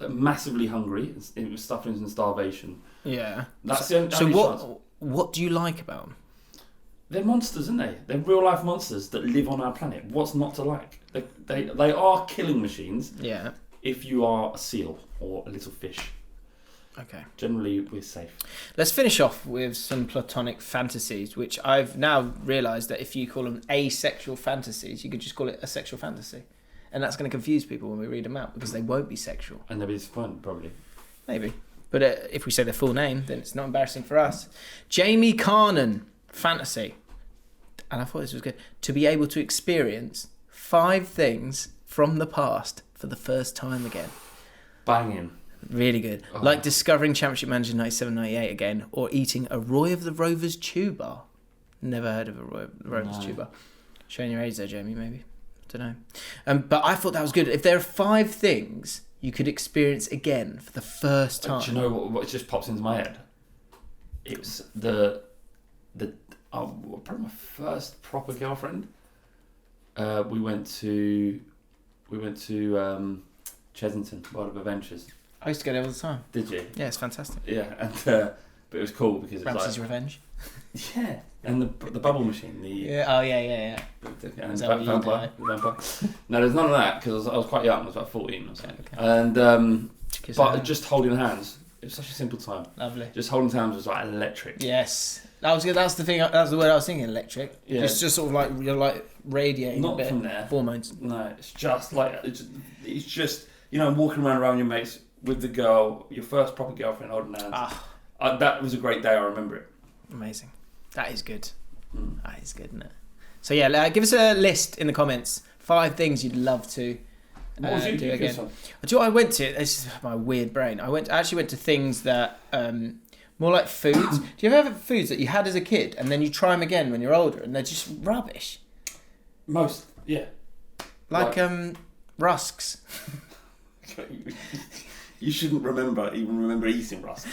massively hungry, with suffering and starvation.
Yeah.
That's the only
so
chance.
What do you like about them?
They're monsters, aren't they? They're real life monsters that live on our planet. What's not to like? They are killing machines.
Yeah.
If you are a seal or a little fish.
Okay.
Generally, we're safe.
Let's finish off with some platonic fantasies, which I've now realised that if you call them asexual fantasies, you could just call it a sexual fantasy. And that's going to confuse people when we read them out because they won't be sexual.
And they'll be disappointed, probably.
Maybe. But if we say their full name, then it's not embarrassing for us. Jamie Carnan, fantasy. And I thought this was good. To be able to experience 5 things from the past for the first time again.
Banging.
Really good. Oh. Like discovering Championship Manager 97-98 again, or eating a Roy of the Rovers chew bar. Never heard of a Roy of the Rovers chew bar. Showing your age there, Jamie, maybe. Don't know. But I thought that was good. If there are 5 things you could experience again for the first time.
Do you know what just pops into my head? It was probably my first proper girlfriend. We went to Chesington, World of Adventures.
I used to go there all the time.
Did you?
Yeah, it's fantastic.
Yeah, and but it was cool because it's
Ramsay's Revenge.
Yeah, and the bubble machine.
Yeah.
And vampire. No, there's none of that because I was quite young. I was about 14 or something.
Okay.
And but just holding hands. It was such a simple time.
Lovely.
Just holding hands was like electric.
Yes. That's the thing. That's the word I was thinking. Electric.
Yeah.
Just sort of like you're like radiating.
Not
a bit.
from there.
Hormones.
No, it's just like it's just walking around your mates with the girl, your first proper girlfriend holding hands. That was a great day. I remember it.
Amazing. That is good. That is good, isn't it? So yeah, give us a list in the comments. 5 things you'd love to do again. Do you know what I went to? This is my weird brain. I actually went to things that more like foods. Do you ever have foods that you had as a kid and then you try them again when you're older and they're just rubbish?
Most, yeah.
Like rusks.
You shouldn't remember eating rusks.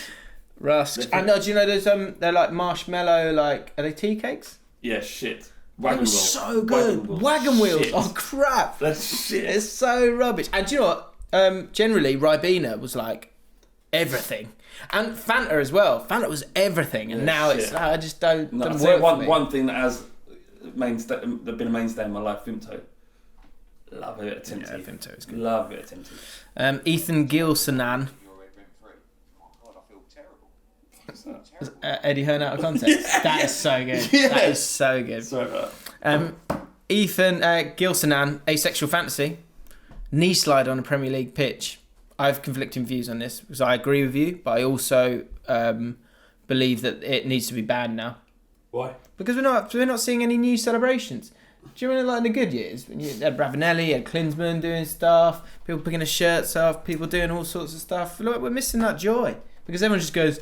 Rusks. And do you know there's they're like marshmallow, like are they tea cakes?
Yeah, shit.
Wagon wheels. So good. Wagon wheels. Shit. Oh crap.
That's shit.
It's so rubbish. And do you know what? Generally Ribena was like everything. And Fanta as well. Fanta was everything. And now shit. It's I just don't work for me. One
thing that has been a mainstay in my life, Vimto. Love it at Timothy.
Yeah, Vimto is good.
Love it at Timothy.
Ethan Gilsonan. Eddie Hearn out of context. Yeah. That is so good. Yeah. That is so good.
So
Ethan Gilsonan, asexual fantasy. Knee slide on a Premier League pitch. I have conflicting views on this because I agree with you, but I also believe that it needs to be banned now.
Why?
Because we're not seeing any new celebrations. Do you remember like in the good years when you had Ravanelli, had Klinsmann doing stuff, people picking their shirts off, people doing all sorts of stuff? Look, we're missing that joy because everyone just goes.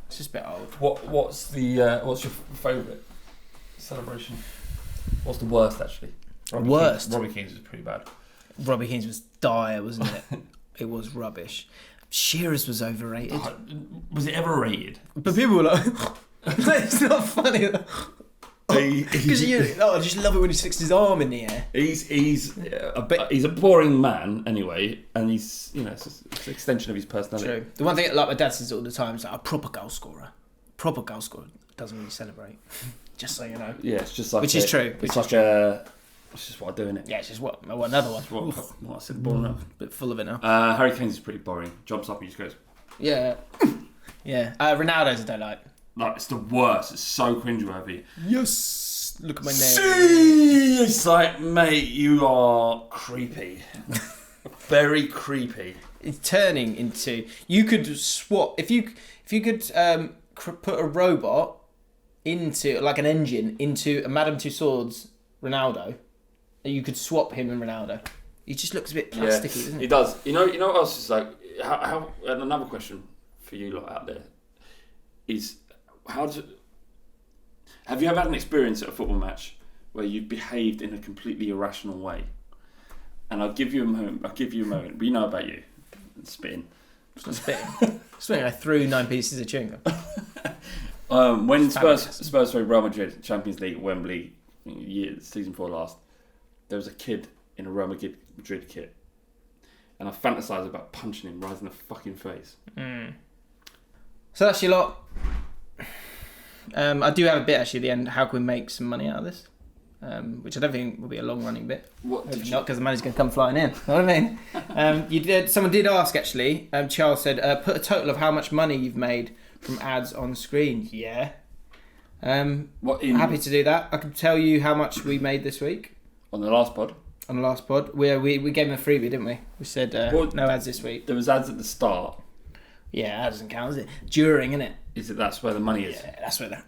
It's just a bit old.
What's your favourite celebration? What's the worst actually? Robbie Keane's was pretty bad.
Robbie Keane's was dire, wasn't it? It was rubbish. Shearer's was overrated.
Was it ever rated?
But people were like, it's not funny. Because I just love it when he sticks his arm in the air.
He's a boring man anyway, and he's it's an extension of his personality.
True. The one thing like my dad says all the time is like a proper goal scorer doesn't really celebrate. Just so you know.
Yeah, it's just like
is true.
It's just what I do in it.
Yeah, it's just what another one.
What I said, boring enough.
Bit full of it now.
Harry Kane's is pretty boring. Jumps up and just goes.
Yeah. Yeah. Ronaldo's I don't like.
Like, it's the worst. It's so cringeworthy.
Yes. look at my name.
See, it's like, mate, you are creepy. Very creepy.
It's turning into. You could swap if you could put a robot into like an engine into a Madame Tussauds Ronaldo. You could swap him and Ronaldo. He just looks a bit plasticky, doesn't he?
He does. You know what else is like? How and another question for you lot out there is have you ever had an experience at a football match where you've behaved in a completely irrational way? And I'll give you a moment. We know about you. Spitting.
It's not spitting. Spitting. I threw 9 pieces of chewing gum.
When Spurs played Real Madrid Champions League at Wembley, season 4 last, there was a kid in a Real Madrid kit, and I fantasised about punching him right in the fucking face.
So that's your lot. I do have a bit actually at the end. How can we make some money out of this? Which I don't think will be a long-running bit. Not because the money's going to come flying in. You know what I mean? Someone did ask actually. Charles said, "Put a total of how much money you've made from ads on screen." Yeah. Happy to do that. I can tell you how much we made this week
on the last pod.
On the last pod, we gave him a freebie, didn't we? We said no ads this week.
There was ads at the start.
Yeah, that doesn't count, is it? During, innit?
That's where the money is?
Yeah, that's where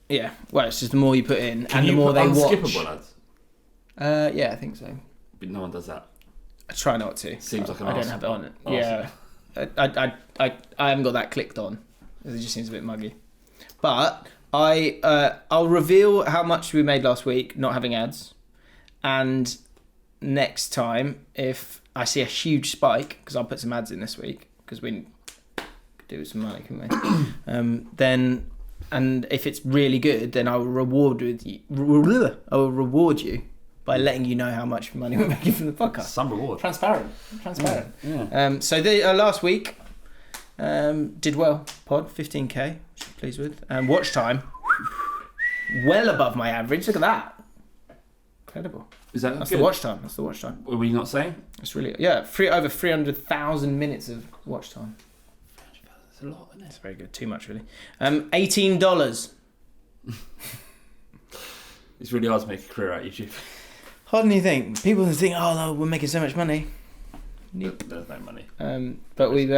Yeah, well, it's just the more you put in and the more they watch.
Unskippable ads?
Yeah, I think so.
But no one does that.
I try not to.
Seems like an
I don't have it on it. Yeah, I haven't got that clicked on. It just seems a bit muggy. But I'll reveal how much we made last week not having ads, and next time if I see a huge spike, because I'll put some ads in this week because we could do with some money, couldn't we? Then. And if it's really good, then I will reward you by letting you know how much money we're making from the podcast.
Some reward.
Transparent.
Yeah.
So the last week did well. Pod 15k, which I'm pleased with. Watch time, well above my average. Look at that. Incredible.
That's
good? The watch time. That's the watch time.
Were we not saying?
It's really over 300,000 minutes of watch time.
A lot, isn't it?
It's very good. Too much, really. $18.
It's really hard to make a career out of YouTube.
How do you think? People think, oh no, we're making so much money.
Nope. There's no money.
But we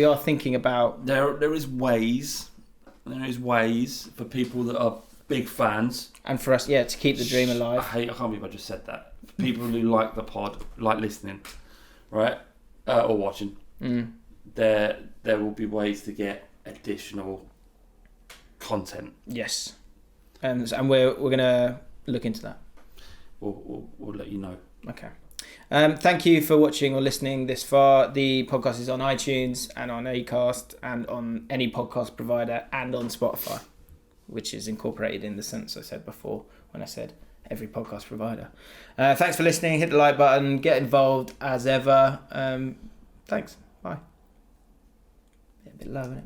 are thinking about
there is ways for people that are big fans,
and for us, to keep the dream alive.
I can't believe I just said that. People who like the pod, like listening, right, or watching. There will be ways to get additional content.
Yes, and we're gonna look into that.
We'll let you know.
Okay. Thank you for watching or listening this far. The podcast is on iTunes and on Acast and on any podcast provider and on Spotify, which is incorporated in the sentence I said before when I said every podcast provider. Thanks for listening. Hit the like button. Get involved as ever. Thanks. Bye. A bit low, isn't it?